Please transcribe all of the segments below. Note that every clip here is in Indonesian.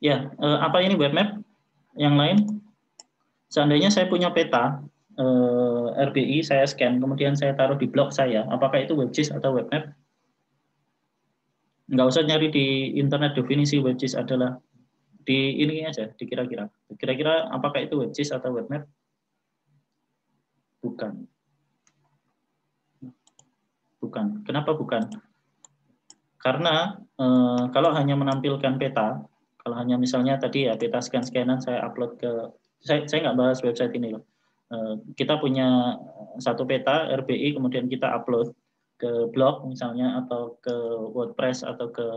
Ya, apa ini web map? Yang lain? Seandainya saya punya peta RBI, saya scan, kemudian saya taruh di blog saya, apakah itu WebGIS atau web map? Nggak usah nyari di internet definisi WebGIS adalah di ini aja, di kira-kira. Kira-kira apakah itu WebGIS atau web map? Bukan. Bukan. Kenapa bukan? Karena kalau hanya menampilkan peta, kalau hanya misalnya tadi ya peta scan-scanan saya upload ke, saya nggak bahas website ini loh. Kita punya satu peta RBI, kemudian kita upload ke blog misalnya atau ke WordPress atau ke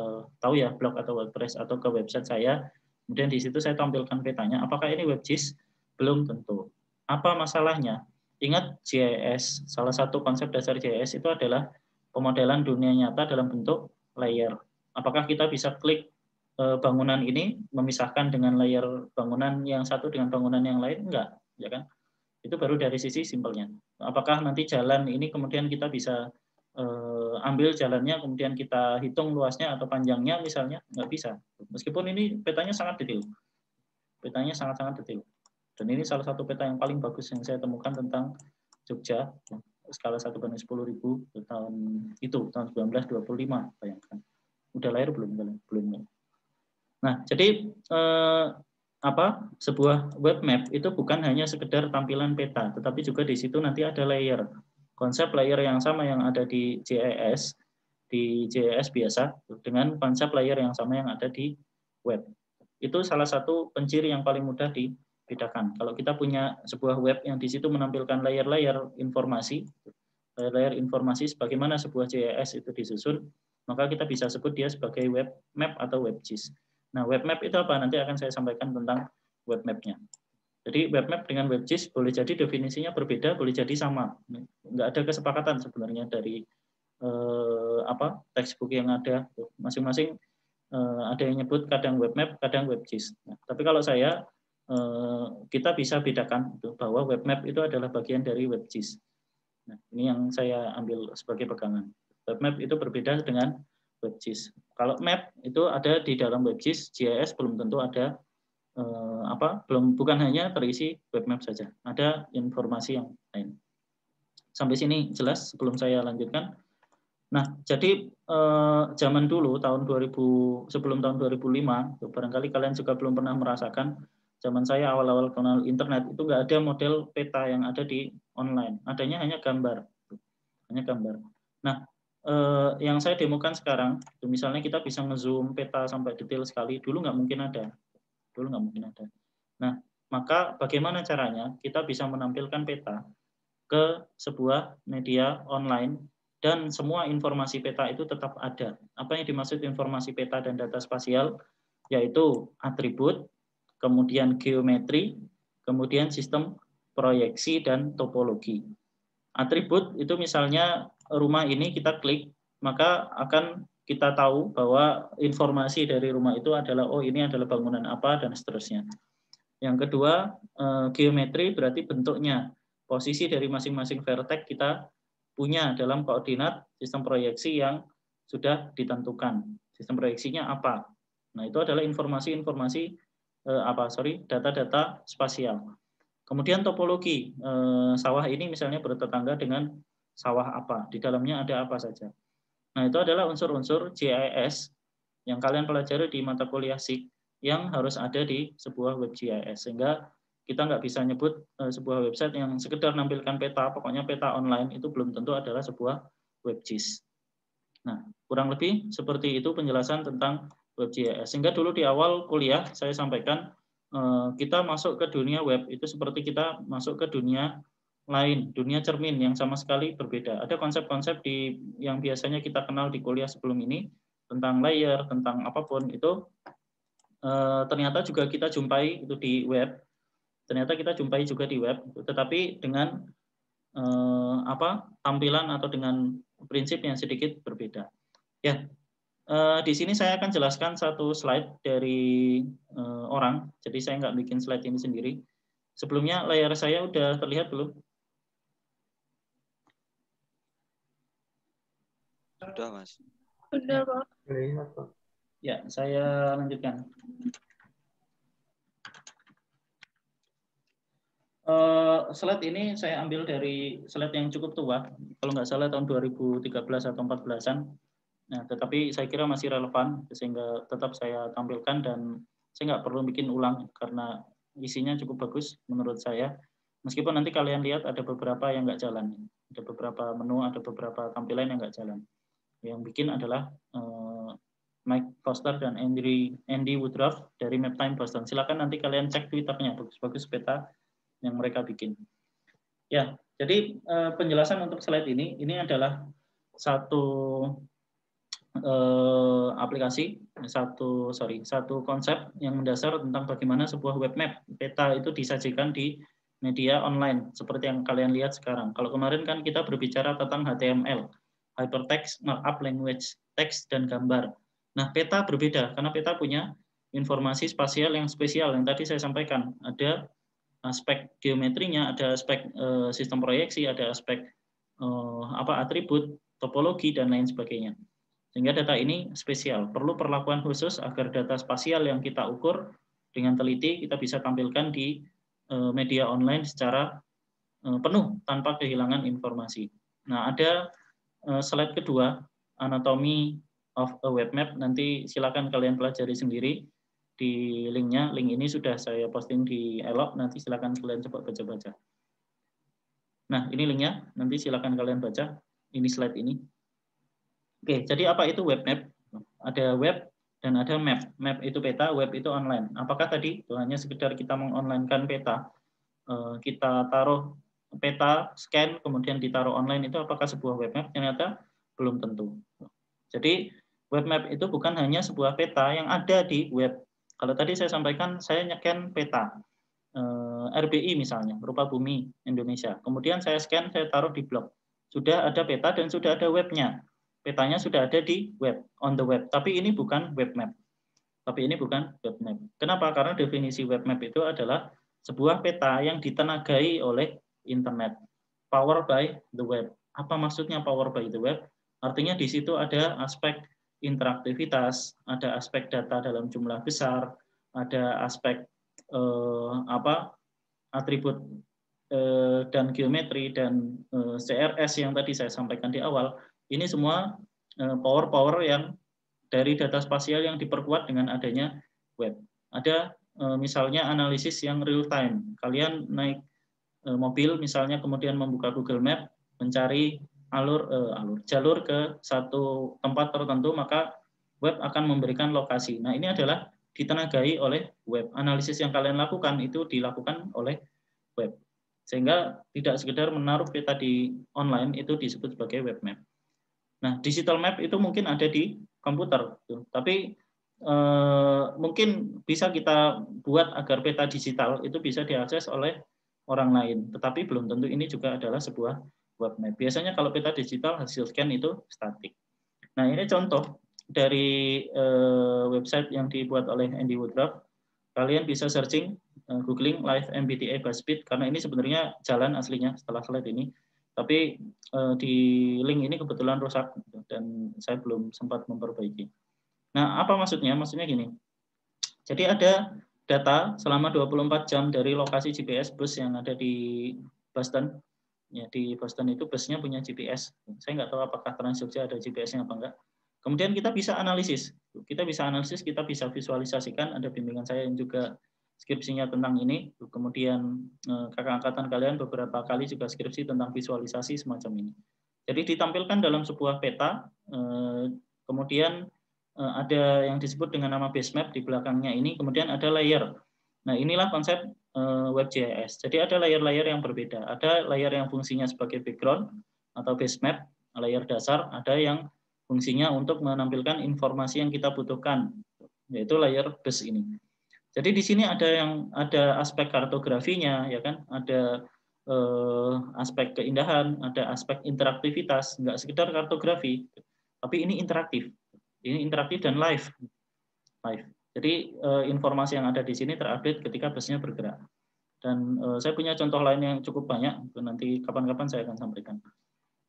tahu ya blog atau WordPress atau ke website saya. Kemudian di situ saya tampilkan petanya. Apakah ini WebGIS? Belum tentu. Apa masalahnya? Ingat GIS, salah satu konsep dasar GIS itu adalah pemodelan dunia nyata dalam bentuk layer. Apakah kita bisa klik bangunan ini memisahkan dengan layer bangunan yang satu dengan bangunan yang lain? Enggak, ya kan? Itu baru dari sisi simpelnya. Apakah nanti jalan ini kemudian kita bisa ambil jalannya, kemudian kita hitung luasnya atau panjangnya misalnya? Nggak bisa. Meskipun ini petanya sangat detail. Petanya sangat-sangat detail. Dan ini salah satu peta yang paling bagus yang saya temukan tentang Jogja, skala 1/10.000 tahun itu, tahun 1925, bayangkan. Udah lahir belum? Belum. Nah, jadi sebuah web map itu bukan hanya sekedar tampilan peta, tetapi juga di situ nanti ada layer. Konsep layer yang sama yang ada di GIS biasa dengan konsep layer yang sama yang ada di web. Itu salah satu penciri yang paling mudah dibedakan. Kalau kita punya sebuah web yang di situ menampilkan layer-layer informasi, sebagaimana sebuah GIS itu disusun, maka kita bisa sebut dia sebagai web map atau WebGIS. Nah, web map itu apa? Nanti akan saya sampaikan tentang web map-nya. Jadi web map dengan WebGIS boleh jadi definisinya berbeda, boleh jadi sama. Nggak ada kesepakatan sebenarnya dari textbook yang ada. Masing-masing ada yang nyebut kadang web map, kadang WebGIS. Nah, tapi kalau saya kita bisa bedakan bahwa web map itu adalah bagian dari WebGIS. Nah, ini yang saya ambil sebagai pegangan. Web map itu berbeda dengan WebGIS. Kalau map itu ada di dalam WebGIS, GIS belum tentu ada bukan hanya terisi web map saja, ada informasi yang lain. Sampai sini jelas sebelum saya lanjutkan. Nah, jadi zaman dulu tahun 2000 sebelum tahun 2005, barangkali kalian juga belum pernah merasakan zaman saya awal-awal kenal internet itu nggak ada model peta yang ada di online, adanya hanya gambar, Nah, yang saya demokan sekarang, misalnya kita bisa ngezoom peta sampai detail sekali, dulu nggak mungkin ada. Nah, maka bagaimana caranya kita bisa menampilkan peta ke sebuah media online dan semua informasi peta itu tetap ada. Apa yang dimaksud informasi peta dan data spasial? Yaitu atribut, kemudian geometri, kemudian sistem proyeksi dan topologi. Atribut itu misalnya rumah ini kita klik, maka akan kita tahu bahwa informasi dari rumah itu adalah ini adalah bangunan apa dan seterusnya. Yang kedua, geometri berarti bentuknya. Posisi dari masing-masing vertex kita punya dalam koordinat sistem proyeksi yang sudah ditentukan. Sistem proyeksinya apa? Nah, itu adalah informasi-informasi data-data spasial. Kemudian topologi, sawah ini misalnya bertetangga dengan sawah apa, di dalamnya ada apa saja. Nah, itu adalah unsur-unsur GIS yang kalian pelajari di mata kuliah SIG yang harus ada di sebuah web GIS. Sehingga kita nggak bisa nyebut sebuah website yang sekedar nampilkan peta, pokoknya peta online itu belum tentu adalah sebuah web GIS. Nah, kurang lebih seperti itu penjelasan tentang web GIS. Sehingga dulu di awal kuliah saya sampaikan kita masuk ke dunia web itu seperti kita masuk ke dunia lain, dunia cermin yang sama sekali berbeda. Ada konsep-konsep yang biasanya kita kenal di kuliah sebelum ini tentang layer, tentang apapun itu ternyata juga kita jumpai itu di web. Ternyata kita jumpai juga di web, tetapi dengan tampilan atau dengan prinsip yang sedikit berbeda. Ya, di sini saya akan jelaskan satu slide dari orang, jadi saya nggak bikin slide ini sendiri. Sebelumnya layar saya udah terlihat belum? Sudah, Mas. Sudah, Pak. Ya, saya lanjutkan. Slide ini saya ambil dari slide yang cukup tua, kalau nggak salah tahun 2013 atau 14-an. Nah, tetapi saya kira masih relevan, sehingga tetap saya tampilkan dan saya nggak perlu bikin ulang karena isinya cukup bagus menurut saya. Meskipun nanti kalian lihat ada beberapa yang nggak jalan, ada beberapa menu, ada beberapa tampilan yang nggak jalan. Yang bikin adalah Mike Foster dan Andy Woodruff dari Maptime Boston. Silakan nanti kalian cek Twitternya, bagus-bagus peta yang mereka bikin. Ya, jadi penjelasan untuk slide ini adalah satu aplikasi, satu konsep yang mendasar tentang bagaimana sebuah web map peta itu disajikan di media online seperti yang kalian lihat sekarang. Kalau kemarin kan kita berbicara tentang HTML, Hypertext Markup Language, teks dan gambar. Nah, peta berbeda karena peta punya informasi spasial yang spesial yang tadi saya sampaikan. Ada aspek geometrinya, ada aspek sistem proyeksi, ada aspek atribut, topologi dan lain sebagainya. Sehingga data ini spesial, perlu perlakuan khusus agar data spasial yang kita ukur dengan teliti kita bisa tampilkan di media online secara penuh tanpa kehilangan informasi. Nah, ada slide kedua, anatomy of a web map, nanti silakan kalian pelajari sendiri di linknya. Link ini sudah saya posting di Elop, nanti silakan kalian coba baca-baca. Nah, ini linknya, nanti silakan kalian baca. Ini slide ini. Oke, jadi apa itu web map? Ada web dan ada map. Map itu peta, web itu online. Apakah tadi itu hanya sekedar kita mengonlinekan peta, kita taruh peta, scan, kemudian ditaruh online, itu apakah sebuah web map? Ternyata belum tentu. Jadi web map itu bukan hanya sebuah peta yang ada di web. Kalau tadi saya sampaikan, saya nyekan peta RBI misalnya, rupa bumi Indonesia. Kemudian saya scan, saya taruh di blog. Sudah ada peta dan sudah ada webnya. Petanya sudah ada di web, on the web. Tapi ini bukan web map. Kenapa? Karena definisi web map itu adalah sebuah peta yang ditenagai oleh internet. Power by the web. Apa maksudnya power by the web? Artinya di situ ada aspek interaktivitas, ada aspek data dalam jumlah besar, ada aspek atribut dan geometri dan CRS yang tadi saya sampaikan di awal. Ini semua power yang dari data spasial yang diperkuat dengan adanya web. Ada misalnya analisis yang real time. Kalian naik mobil misalnya kemudian membuka Google Map, mencari jalur ke satu tempat tertentu, maka web akan memberikan lokasi. Nah, ini adalah ditenagai oleh web. Analisis yang kalian lakukan itu dilakukan oleh web. Sehingga tidak sekedar menaruh peta di online, itu disebut sebagai web map. Nah, digital map itu mungkin ada di komputer, tapi mungkin bisa kita buat agar peta digital itu bisa diakses oleh orang lain, tetapi belum tentu ini juga adalah sebuah web map. Biasanya kalau peta digital hasil scan itu statik. Nah, ini contoh dari website yang dibuat oleh Andy Woodruff. Kalian bisa searching, googling live MBTA BuzzFeed, karena ini sebenarnya jalan aslinya setelah slide ini. Tapi di link ini kebetulan rusak dan saya belum sempat memperbaiki. Nah, apa maksudnya? Maksudnya gini. Jadi ada data selama 24 jam dari lokasi GPS bus yang ada di Boston. Ya, di Boston itu busnya punya GPS. Saya nggak tahu apakah Trans Jogja ada GPS-nya apa enggak. Kemudian kita bisa analisis. Kita bisa visualisasikan. Ada bimbingan saya yang juga skripsinya tentang ini. Kemudian kakak angkatan kalian beberapa kali juga skripsi tentang visualisasi semacam ini. Jadi ditampilkan dalam sebuah peta. Kemudian ada yang disebut dengan nama base map di belakangnya ini. Kemudian ada layer. Nah, inilah konsep WebGIS. Jadi ada layer-layer yang berbeda. Ada layer yang fungsinya sebagai background atau base map, layer dasar. Ada yang fungsinya untuk menampilkan informasi yang kita butuhkan, yaitu layer base ini. Jadi di sini ada aspek kartografinya, ya kan? Ada aspek keindahan, ada aspek interaktivitas. Nggak sekedar kartografi, tapi ini interaktif. Ini interaktif dan live. Jadi informasi yang ada di sini terupdate ketika busnya bergerak. Dan saya punya contoh lain yang cukup banyak, nanti kapan-kapan saya akan sampaikan.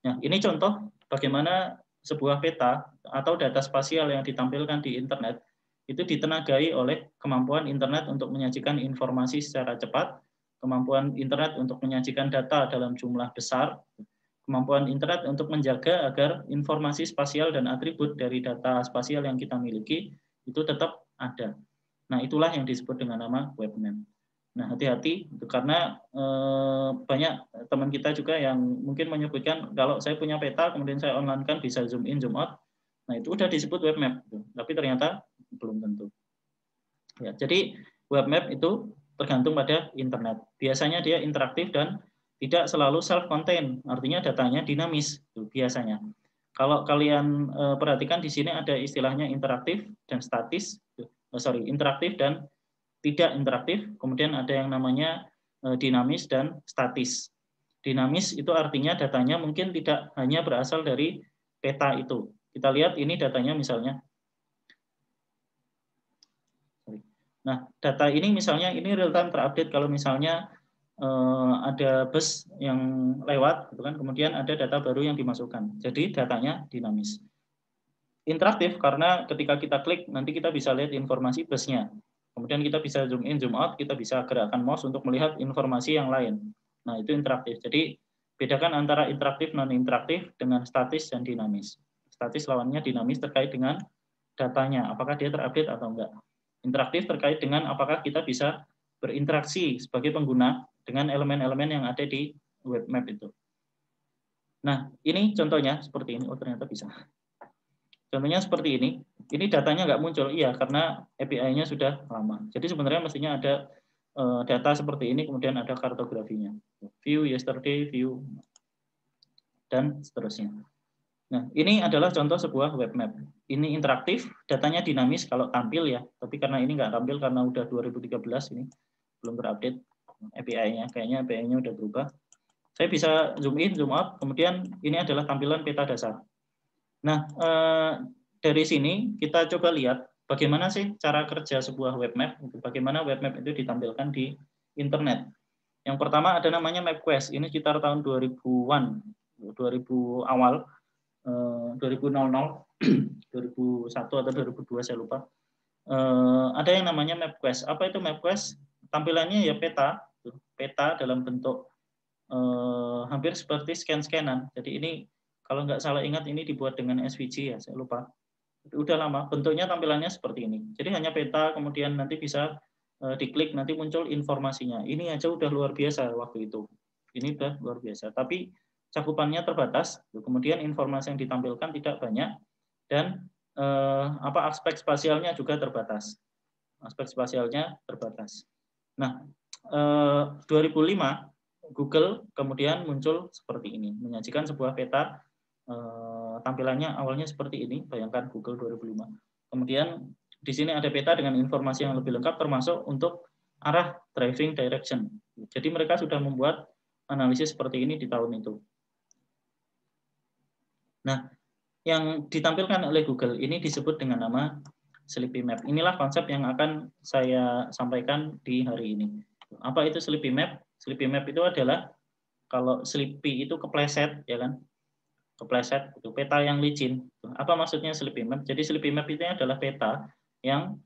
Nah, ini contoh bagaimana sebuah peta atau data spasial yang ditampilkan di internet itu ditenagai oleh kemampuan internet untuk menyajikan informasi secara cepat, kemampuan internet untuk menyajikan data dalam jumlah besar, kemampuan internet untuk menjaga agar informasi spasial dan atribut dari data spasial yang kita miliki itu tetap ada. Nah, itulah yang disebut dengan nama webmap. Nah, hati-hati karena banyak teman kita juga yang mungkin menyebutkan kalau saya punya peta kemudian saya online-kan bisa zoom in, zoom out. Nah, itu udah disebut webmap, tapi ternyata belum tentu. Ya, jadi webmap itu tergantung pada internet. Biasanya dia interaktif dan tidak selalu self-contained, artinya datanya dinamis biasanya. Kalau kalian perhatikan di sini ada istilahnya interaktif dan statis, interaktif dan tidak interaktif, kemudian ada yang namanya dinamis dan statis. Dinamis itu artinya datanya mungkin tidak hanya berasal dari peta itu. Kita lihat ini datanya misalnya. Nah, data ini misalnya ini real time terupdate kalau misalnya ada bus yang lewat, gitu kan, kemudian ada data baru yang dimasukkan. Jadi datanya dinamis. Interaktif karena ketika kita klik nanti kita bisa lihat informasi busnya. Kemudian kita bisa zoom in, zoom out, kita bisa gerakan mouse untuk melihat informasi yang lain. Nah, itu interaktif. Jadi bedakan antara interaktif non interaktif dengan statis dan dinamis. Statis lawannya dinamis terkait dengan datanya, apakah dia terupdate atau enggak. Interaktif terkait dengan apakah kita bisa berinteraksi sebagai pengguna dengan elemen-elemen yang ada di web map itu. Nah, ini contohnya seperti ini. Oh, ternyata bisa. Contohnya seperti ini. Ini datanya nggak muncul. Iya, karena API-nya sudah lama. Jadi sebenarnya mestinya ada data seperti ini, kemudian ada kartografinya. View, yesterday, view, dan seterusnya. Nah, ini adalah contoh sebuah web map. Ini interaktif, datanya dinamis kalau tampil ya. Tapi karena ini nggak tampil karena udah 2013 ini belum terupdate API-nya. Kayaknya API-nya udah berubah. Saya bisa zoom in, zoom out. Kemudian ini adalah tampilan peta dasar. Nah, dari sini kita coba lihat bagaimana sih cara kerja sebuah web map. Bagaimana web map itu ditampilkan di internet. Yang pertama ada namanya MapQuest. Ini sekitar tahun 2000-an, 2000 awal. 2000, 2001 atau 2002 saya lupa. Ada yang namanya MapQuest. Apa itu MapQuest? Tampilannya ya peta dalam bentuk hampir seperti scan-scanan. Jadi ini kalau nggak salah ingat ini dibuat dengan SVG ya, saya lupa. Udah lama, bentuknya tampilannya seperti ini. Jadi hanya peta, kemudian nanti bisa diklik, nanti muncul informasinya. Ini aja udah luar biasa waktu itu. Ini udah luar biasa. Tapi cakupannya terbatas, kemudian informasi yang ditampilkan tidak banyak, dan aspek spasialnya juga terbatas. Aspek spasialnya terbatas. Nah, 2005 Google kemudian muncul seperti ini, menyajikan sebuah peta, tampilannya awalnya seperti ini, bayangkan Google 2005. Kemudian di sini ada peta dengan informasi yang lebih lengkap, termasuk untuk arah driving direction. Jadi mereka sudah membuat analisis seperti ini di tahun itu. Nah, yang ditampilkan oleh Google ini disebut dengan nama Sleepy Map. Inilah konsep yang akan saya sampaikan di hari ini. Apa itu Sleepy Map? Sleepy Map itu adalah kalau sleepy itu kepleset, ya kan? Kepleset itu peta yang licin. Apa maksudnya Sleepy Map? Jadi Sleepy Map itu adalah peta yang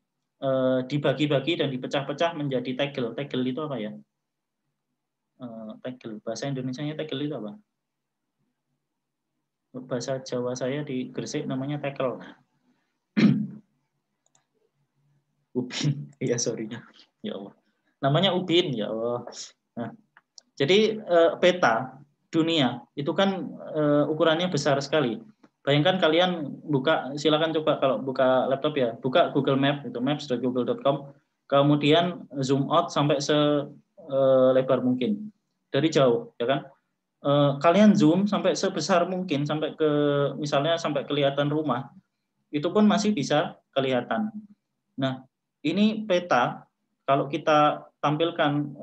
dibagi-bagi dan dipecah-pecah menjadi tegel. Tegel itu apa ya? Tegel. Bahasa Indonesianya tegel itu apa? Bahasa Jawa saya di Gresik namanya tekel. Ubin, ya sorry. Ya Allah. Namanya ubin, ya Allah. Nah, jadi peta dunia itu kan ukurannya besar sekali. Bayangkan kalian buka, silakan coba kalau buka laptop ya, buka Google Map itu maps.google.com, kemudian zoom out sampai selebar mungkin dari jauh, ya kan? Kalian zoom sampai sebesar mungkin, sampai ke misalnya sampai kelihatan rumah, itu pun masih bisa kelihatan. Nah, ini peta kalau kita tampilkan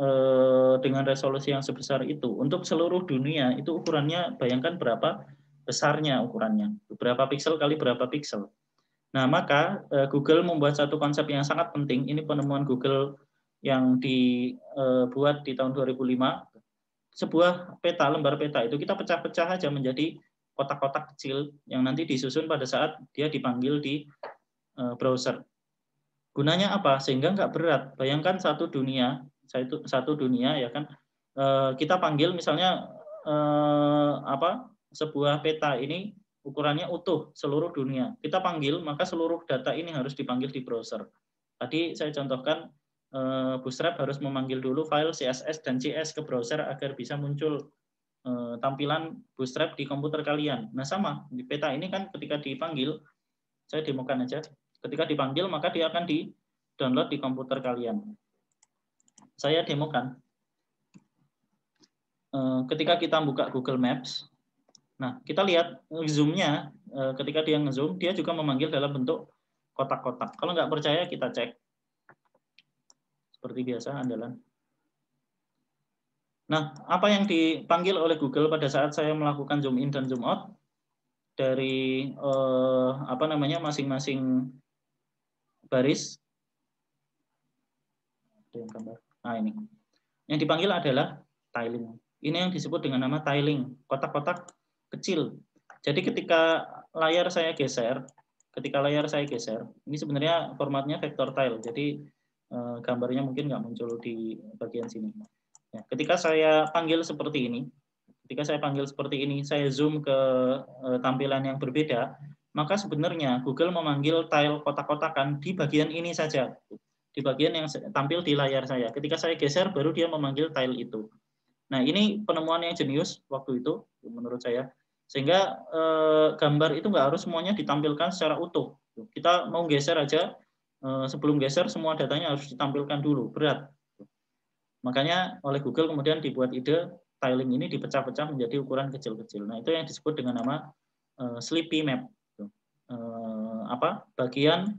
dengan resolusi yang sebesar itu untuk seluruh dunia, itu ukurannya bayangkan berapa besarnya ukurannya, berapa piksel kali berapa piksel. Nah, maka Google membuat satu konsep yang sangat penting. Ini penemuan Google yang dibuat di tahun 2005. Sebuah peta, lembar peta itu kita pecah-pecah aja menjadi kotak-kotak kecil yang nanti disusun pada saat dia dipanggil di browser. Gunanya apa? Sehingga nggak berat. Bayangkan satu dunia satu dunia ya kan. Kita panggil misalnya sebuah peta ini ukurannya utuh seluruh dunia. Kita panggil, maka seluruh data ini harus dipanggil di browser. Tadi saya contohkan Bootstrap harus memanggil dulu file CSS dan JS ke browser agar bisa muncul tampilan Bootstrap di komputer kalian. Nah sama, di peta ini kan ketika dipanggil, saya demokan aja, ketika dipanggil maka dia akan di-download di komputer kalian. Saya demokan. Ketika kita buka Google Maps, nah kita lihat zoom-nya, ketika dia nge-zoom, dia juga memanggil dalam bentuk kotak-kotak. Kalau nggak percaya kita cek. Seperti biasa, andalan. Nah, apa yang dipanggil oleh Google pada saat saya melakukan zoom in dan zoom out dari masing-masing baris. Nah ini, yang dipanggil adalah tiling. Ini yang disebut dengan nama tiling, kotak-kotak kecil. Jadi ketika layar saya geser, ini sebenarnya formatnya vector tile. Jadi gambarnya mungkin nggak muncul di bagian sini. Ya, ketika saya panggil seperti ini, saya zoom ke tampilan yang berbeda, maka sebenarnya Google memanggil tile kotak-kotakan di bagian ini saja, di bagian yang tampil di layar saya. Ketika saya geser, baru dia memanggil tile itu. Nah, ini penemuan yang jenius waktu itu, menurut saya. Sehingga gambar itu nggak harus semuanya ditampilkan secara utuh. Kita mau geser aja, sebelum geser semua datanya harus ditampilkan dulu, berat. Makanya oleh Google kemudian dibuat ide tiling ini dipecah-pecah menjadi ukuran kecil-kecil. Nah, itu yang disebut dengan nama sleepy map. Bagian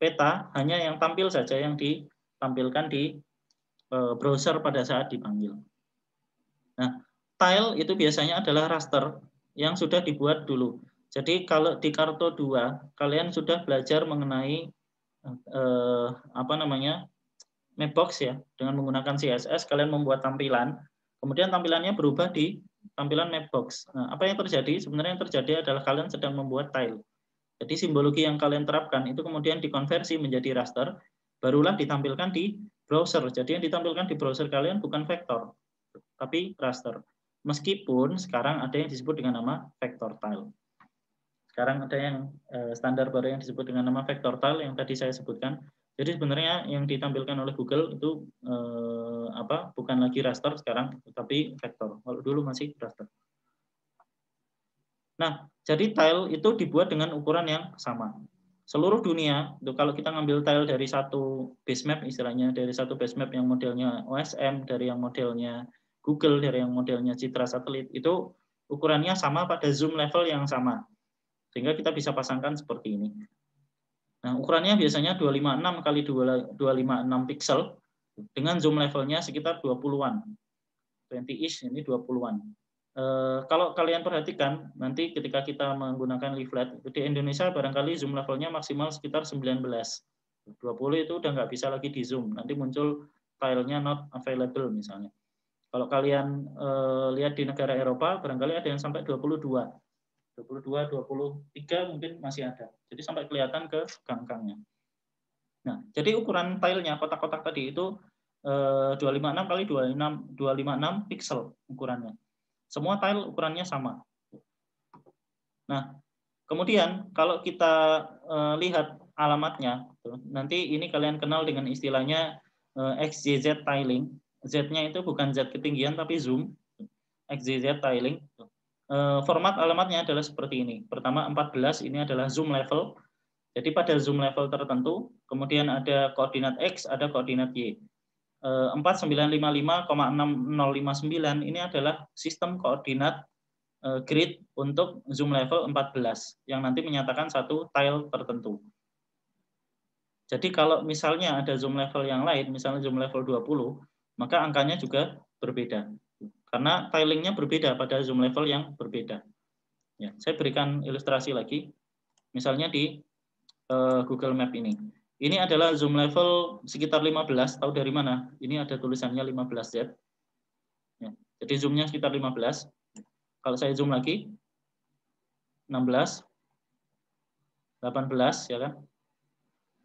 peta hanya yang tampil saja yang ditampilkan di browser pada saat dipanggil. Nah, tile itu biasanya adalah raster yang sudah dibuat dulu. Jadi kalau di Karto 2 kalian sudah belajar mengenai Mapbox ya, dengan menggunakan CSS kalian membuat tampilan, kemudian tampilannya berubah di tampilan Mapbox. Nah, apa yang terjadi? Sebenarnya yang terjadi adalah kalian sedang membuat tile. Jadi simbologi yang kalian terapkan itu kemudian dikonversi menjadi raster, barulah ditampilkan di browser. Jadi yang ditampilkan di browser kalian bukan vektor, tapi raster. Meskipun sekarang ada yang disebut dengan nama vector tile. Sekarang ada yang standar baru yang disebut dengan nama vector tile yang tadi saya sebutkan. Jadi sebenarnya yang ditampilkan oleh Google itu bukan lagi raster sekarang, tapi vektor. Kalau dulu masih raster. Nah, jadi tile itu dibuat dengan ukuran yang sama. Seluruh dunia, kalau kita ngambil tile dari satu base map istilahnya, dari satu base map yang modelnya OSM, dari yang modelnya Google, dari yang modelnya Citra Satelit, itu ukurannya sama pada zoom level yang sama. Sehingga kita bisa pasangkan seperti ini. Nah, ukurannya biasanya 256 kali 256 pixel dengan zoom levelnya sekitar 20-an. 20-ish, ini 20-an. Kalau kalian perhatikan, nanti ketika kita menggunakan leaflet, di Indonesia barangkali zoom levelnya maksimal sekitar 19. 20 itu udah nggak bisa lagi di zoom, nanti muncul filenya not available misalnya. Kalau kalian lihat di negara Eropa, barangkali ada yang sampai 22. 22, 23 mungkin masih ada. Jadi sampai kelihatan ke gangkangnya. Nah, jadi ukuran filenya kotak-kotak tadi itu 256 kali 256 pixel ukurannya. Semua tile ukurannya sama. Nah, kemudian kalau kita lihat alamatnya, nanti ini kalian kenal dengan istilahnya XYZ tiling. Z-nya itu bukan Z ketinggian tapi zoom. XYZ tiling. Format alamatnya adalah seperti ini. Pertama 14 ini adalah zoom level. Jadi pada zoom level tertentu, kemudian ada koordinat X, ada koordinat Y. 4955,6059 ini adalah sistem koordinat grid untuk zoom level 14 yang nanti menyatakan satu tile tertentu. Jadi kalau misalnya ada zoom level yang lain, misalnya zoom level 20, maka angkanya juga berbeda. Karena tilingnya berbeda pada zoom level yang berbeda. Ya, saya berikan ilustrasi lagi. Misalnya di Google Map ini. Ini adalah zoom level sekitar 15. Tahu dari mana? Ini ada tulisannya 15Z. Ya, jadi zoomnya sekitar 15. Kalau saya zoom lagi, 16, 18, ya kan?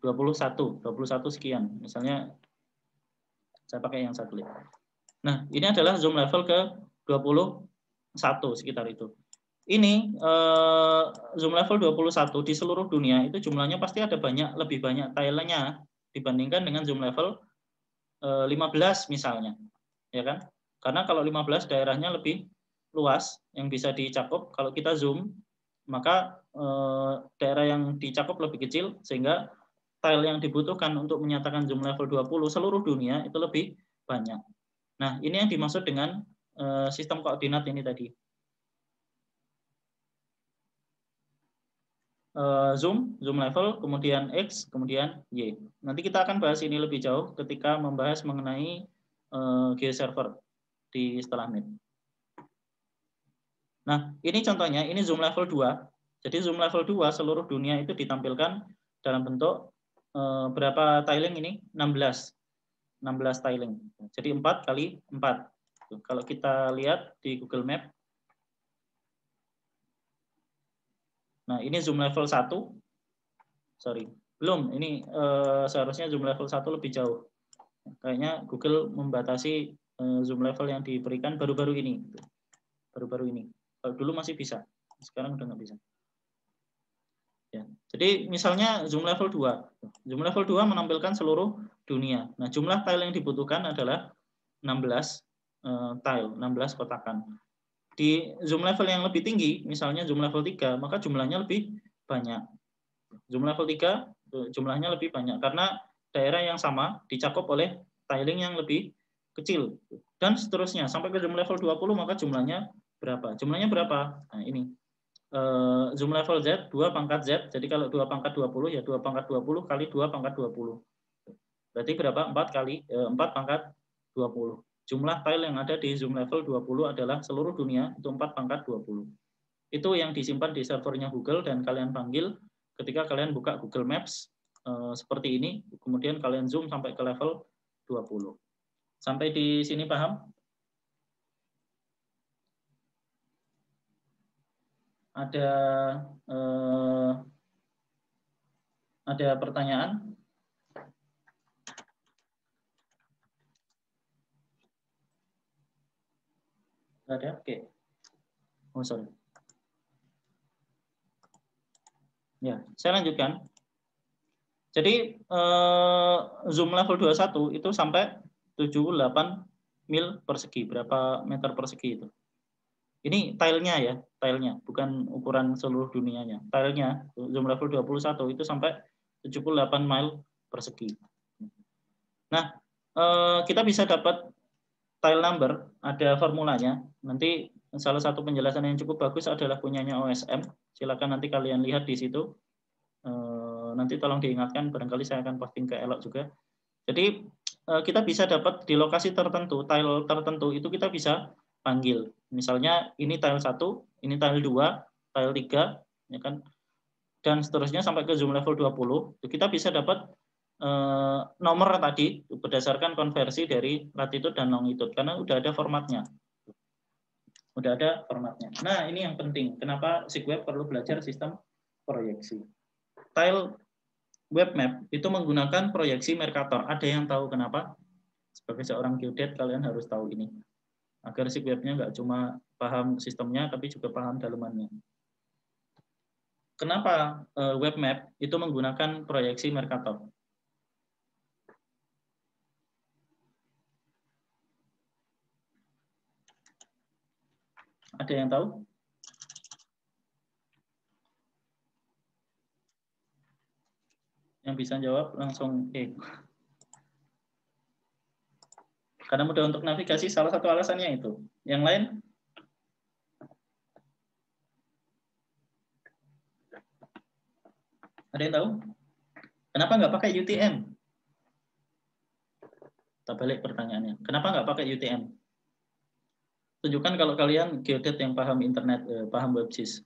21 sekian. Misalnya Saya pakai yang satelit. Nah, ini adalah zoom level ke 21 sekitar itu. Ini zoom level 21 di seluruh dunia itu jumlahnya pasti ada lebih banyak tilenya dibandingkan dengan zoom level 15 misalnya, ya kan? Karena kalau 15 daerahnya lebih luas yang bisa dicakup. Kalau kita zoom, maka daerah yang dicakup lebih kecil sehingga tile yang dibutuhkan untuk menyatakan zoom level 20 seluruh dunia itu lebih banyak. Nah, ini yang dimaksud dengan sistem koordinat ini tadi. Zoom level, kemudian X, kemudian Y. Nanti kita akan bahas ini lebih jauh ketika membahas mengenai GeoServer di setelah NIT. Nah, ini contohnya, ini zoom level 2. Jadi zoom level 2 seluruh dunia itu ditampilkan dalam bentuk berapa tiling ini? 16 tiling. Jadi 4 kali 4. Kalau kita lihat di Google Map. Nah, ini zoom level 1. Sorry, belum. Ini seharusnya zoom level 1 lebih jauh. Kayaknya Google membatasi zoom level yang diberikan baru-baru ini. Baru-baru ini. Kalau dulu masih bisa, sekarang udah nggak bisa. Ya. Jadi misalnya zoom level 2. Zoom level 2 menampilkan seluruh dunia. Nah, jumlah tile yang dibutuhkan adalah 16 tile, 16 kotakan. Di zoom level yang lebih tinggi, misalnya zoom level 3, maka jumlahnya lebih banyak. Zoom level 3 jumlahnya lebih banyak karena daerah yang sama dicakup oleh tiling yang lebih kecil. Dan seterusnya sampai ke zoom level 20 maka jumlahnya berapa? Jumlahnya berapa? Nah, ini. Zoom level Z 2 pangkat Z. Jadi kalau 2 pangkat 20 ya 2 pangkat 20 kali 2 pangkat 20. Berarti berapa? 4 kali 4 pangkat 20. Jumlah tile yang ada di zoom level 20 adalah seluruh dunia itu 4 pangkat 20. Itu yang disimpan di servernya Google dan kalian panggil ketika kalian buka Google Maps seperti ini, kemudian kalian zoom sampai ke level 20. Sampai di sini paham? Ada pertanyaan? Ada? Oke. Oh, sorry. Ya, saya lanjutkan. Jadi zoom level 21 itu sampai 78 mil persegi. Berapa meter persegi itu? Ini tilenya ya, tilenya, bukan ukuran seluruh dunianya. Tilenya, zoom level 21 itu sampai 78 mil persegi. Nah, kita bisa dapat tile number, ada formulanya. Nanti salah satu penjelasan yang cukup bagus adalah punyanya OSM. Silakan nanti kalian lihat di situ. Nanti tolong diingatkan, barangkali saya akan posting ke Elok juga. Jadi kita bisa dapat di lokasi tertentu, tile tertentu itu kita bisa panggil. Misalnya ini tile 1, ini tile 2, tile 3, ya kan? Dan seterusnya sampai ke zoom level 20. Kita bisa dapat nomor tadi berdasarkan konversi dari latitude dan longitude karena udah ada formatnya. Udah ada formatnya. Nah, ini yang penting. Kenapa SIGWeb perlu belajar sistem proyeksi? Tile web map itu menggunakan proyeksi Mercator. Ada yang tahu kenapa? Sebagai seorang geodet, kalian harus tahu ini. Agar SIGWeb-nya nggak cuma paham sistemnya, tapi juga paham dalemannya. Kenapa web map itu menggunakan proyeksi Mercator? Ada yang tahu? Yang bisa jawab langsung Karena mudah untuk navigasi, salah satu alasannya itu. Yang lain? Ada yang tahu? Kenapa nggak pakai UTM? Kita balik pertanyaannya. Kenapa nggak pakai UTM? Tunjukkan kalau kalian geodet yang paham internet, paham WebGIS.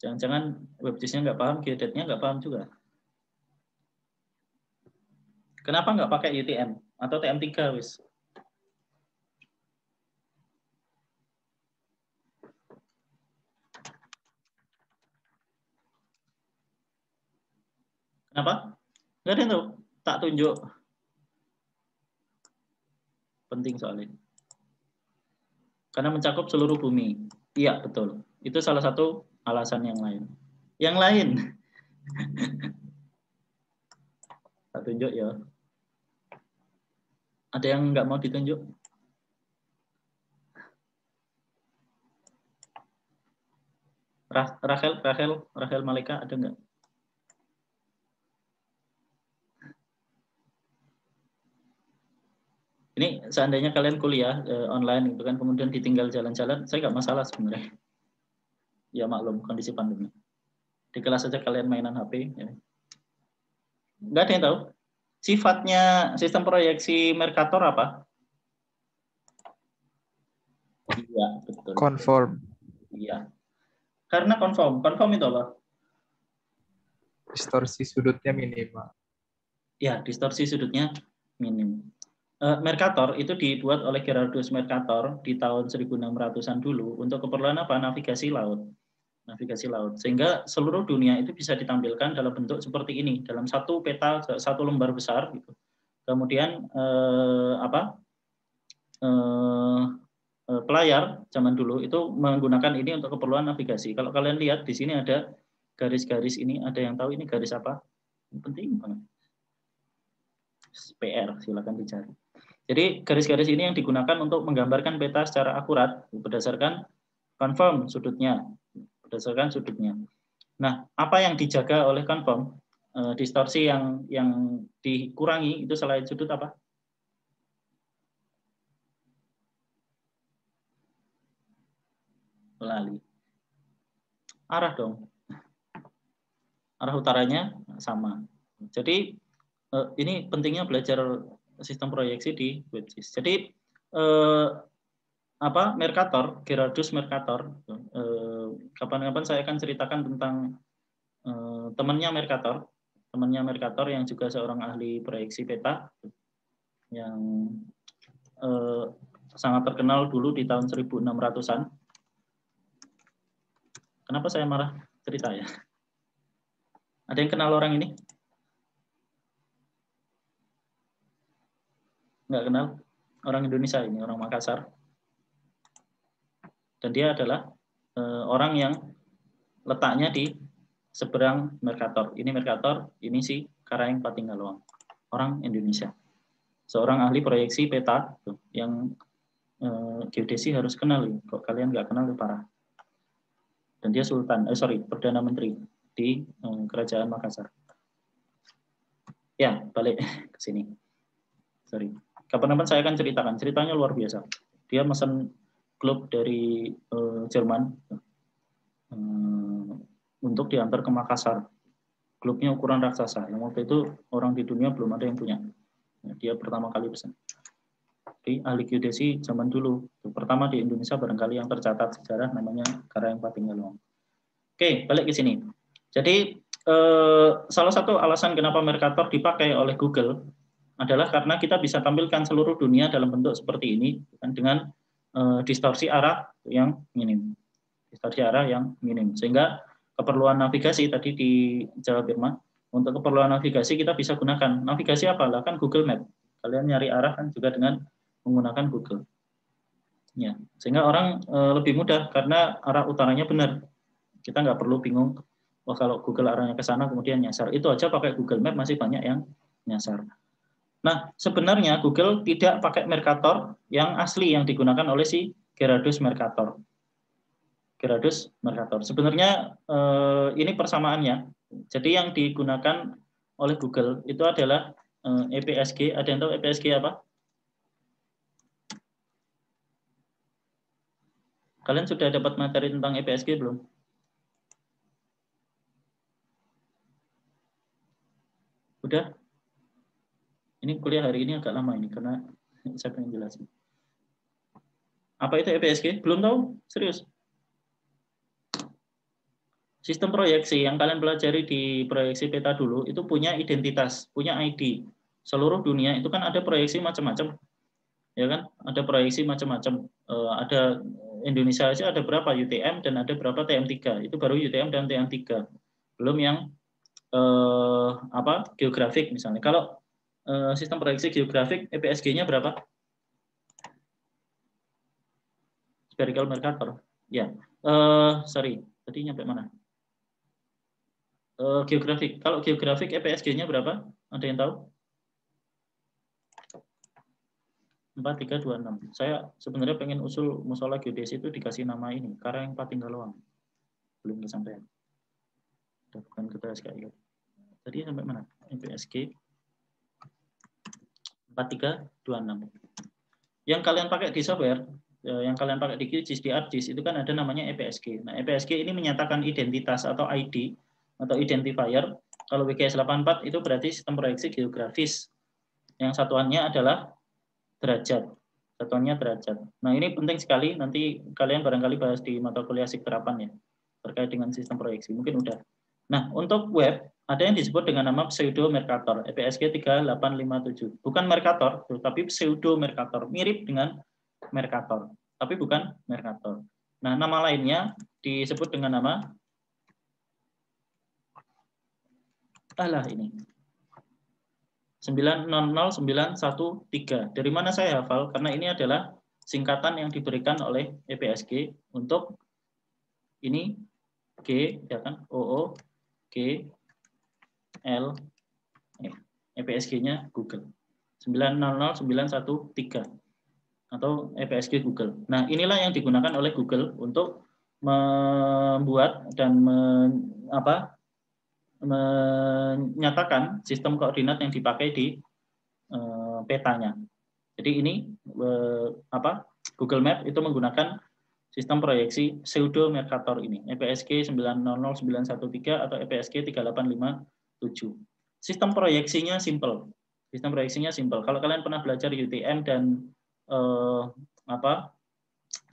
Jangan-jangan WebGIS-nya nggak paham, geodetnya nggak paham juga. Kenapa nggak pakai UTM atau TM3 wis? Kenapa? Nggak ada yang tahu. Tak tunjuk. Penting soalnya. Karena mencakup seluruh bumi. Iya, betul. Itu salah satu alasan yang lain. Yang lain. Tak tunjuk ya. Ada yang nggak mau ditunjuk? Rachel Malika ada nggak? Ini seandainya kalian kuliah online gitu kan, kemudian ditinggal jalan-jalan, saya nggak masalah sebenarnya. Ya maklum kondisi pandemi. Di kelas saja kalian mainan HP. Ya. Nggak ada yang tahu. Sifatnya sistem proyeksi Mercator apa? Iya betul. Conform. Iya. Karena conform itu apa? Distorsi sudutnya minimal. Ya, distorsi sudutnya minim. Mercator itu dibuat oleh Gerardus Mercator di tahun 1600-an dulu untuk keperluan apa? Navigasi laut. Sehingga seluruh dunia itu bisa ditampilkan dalam bentuk seperti ini, dalam satu peta, satu lembar besar gitu. Kemudian pelayar zaman dulu itu menggunakan ini untuk keperluan navigasi. Kalau kalian lihat di sini ada garis-garis ini, ada yang tahu ini garis apa? Ini penting banget. PR, silakan dicari. Jadi garis-garis ini yang digunakan untuk menggambarkan peta secara akurat berdasarkan conform sudutnya, Nah, apa yang dijaga oleh conform? Distorsi yang dikurangi itu selain sudut apa? Lali. Arah dong. Arah utaranya sama. Jadi ini pentingnya belajar sistem proyeksi di WebGIS. Jadi Mercator, Gerardus Mercator. Kapan-kapan saya akan ceritakan tentang temannya Mercator yang juga seorang ahli proyeksi peta yang sangat terkenal dulu di tahun 1600-an. Kenapa saya marah cerita ya? Ada yang kenal orang ini? Nggak kenal? Orang Indonesia ini, orang Makassar. Dan dia adalah orang yang letaknya di seberang Mercator. Ini Mercator, ini si Karaeng Patinggaloang. Orang Indonesia. Seorang ahli proyeksi peta yang geodesi harus kenal. Kok kalian nggak kenal, parah. Dan dia Perdana Menteri di Kerajaan Makassar. Ya, balik ke sini. Sorry. Kapan-kapan saya akan ceritakan. Ceritanya luar biasa. Dia mesen klub dari Jerman untuk diantar ke Makassar. Klubnya ukuran raksasa. Yang waktu itu orang di dunia belum ada yang punya. Dia pertama kali pesan. Jadi ahli geodesi zaman dulu. Pertama di Indonesia barangkali yang tercatat sejarah namanya Karaeng Patinggaloang. Oke, balik ke sini. Jadi salah satu alasan kenapa Mercator dipakai oleh Google adalah karena kita bisa tampilkan seluruh dunia dalam bentuk seperti ini dengan distorsi arah yang minim. Sehingga keperluan navigasi tadi dijawab Irma, untuk keperluan navigasi kita bisa gunakan. Navigasi apa? Lah kan Google Map. Kalian nyari arah kan juga dengan menggunakan Google. Ya, sehingga orang lebih mudah karena arah utaranya benar. Kita nggak perlu bingung, wah kalau Google arahnya ke sana kemudian nyasar. Itu aja pakai Google Map masih banyak yang nyasar. Nah, sebenarnya Google tidak pakai Mercator yang asli yang digunakan oleh si Gerardus Mercator. Sebenarnya ini persamaannya. Jadi yang digunakan oleh Google itu adalah EPSG. Ada yang tahu EPSG apa? Kalian sudah dapat materi tentang EPSG belum? Udah? Ini kuliah hari ini agak lama ini karena saya pengen jelasin. Apa itu EPSG? Belum tahu? Serius? Sistem proyeksi yang kalian pelajari di proyeksi peta dulu itu punya identitas, punya ID. Seluruh dunia itu kan ada proyeksi macam-macam. Ya kan? Ada proyeksi macam-macam. Ada Indonesia aja ada berapa UTM dan ada berapa TM3. Itu baru UTM dan TM3. Belum yang geografik misalnya. Kalau sistem proyeksi geografik EPSG-nya berapa? Spherical Mercator. Ya, sorry, tadi nyampe mana? Geografik. Kalau geografik EPSG-nya berapa? Ada yang tahu? 4326. Saya sebenarnya pengen usul musola geodesi itu dikasih nama ini, Karang Patinggaloang. Belum kesampaian. Bukan ketua SKI. Tadi sampai mana? EPSG 4326. Yang kalian pakai di software, yang kalian pakai di QGIS, di ArcGIS itu kan ada namanya EPSG. Nah, EPSG ini menyatakan identitas atau ID atau identifier. Kalau WGS 84 itu berarti sistem proyeksi geografis. Yang satuannya adalah derajat. Satuannya derajat. Nah, ini penting sekali, nanti kalian barangkali bahas di mata kuliah Sikterapan ya, terkait dengan sistem proyeksi. Mungkin udah. Nah, untuk web, ada yang disebut dengan nama pseudo Mercator, EPSG 3857. Bukan Mercator, tapi pseudo Mercator. Mirip dengan Mercator, tapi bukan Mercator. Nah, nama lainnya disebut dengan nama ini 900913. Dari mana saya hafal? Karena ini adalah singkatan yang diberikan oleh EPSG untuk ini G, ya kan? OO, G, L, EPSG-nya Google. 900913 atau EPSG Google. Nah, inilah yang digunakan oleh Google untuk membuat dan menyatakan sistem koordinat yang dipakai di petanya. Jadi ini Google Map itu menggunakan sistem proyeksi pseudo Mercator ini, EPSG 900913 atau EPSG 3857. Sistem proyeksinya simple. Sistem proyeksinya simple. Kalau kalian pernah belajar UTM dan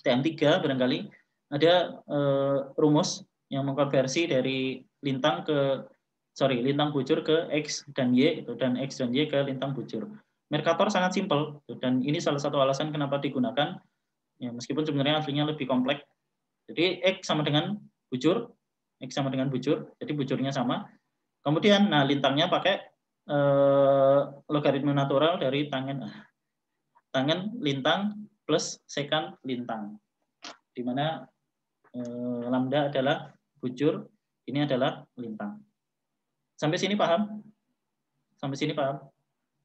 TM3 barangkali ada rumus yang mengkonversi dari lintang bujur ke X dan Y itu, dan X dan Y ke lintang bujur. Mercator sangat simpel dan ini salah satu alasan kenapa digunakan ya, meskipun sebenarnya aslinya lebih kompleks. Jadi X sama dengan bujur, jadi bujurnya sama. Kemudian lintangnya pakai logaritma natural dari tangen lintang plus sekant lintang, di mana lambda adalah bujur, ini adalah lintang. Sampai sini paham? Sampai sini paham?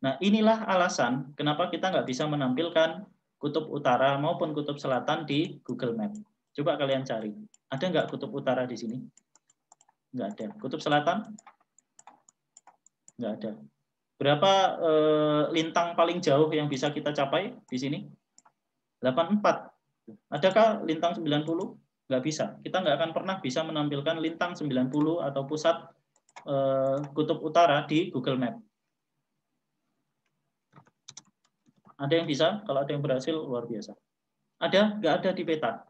Nah, inilah alasan kenapa kita nggak bisa menampilkan kutub utara maupun kutub selatan di Google Map. Coba kalian cari. Ada nggak kutub utara di sini? Nggak ada. Kutub selatan? Nggak ada. Berapa lintang paling jauh yang bisa kita capai di sini? 84. Adakah lintang 90? Nggak bisa. Kita nggak akan pernah bisa menampilkan lintang 90 atau pusat kutub utara di Google Map. Ada yang bisa? Kalau ada yang berhasil, luar biasa. Ada? Nggak ada di peta.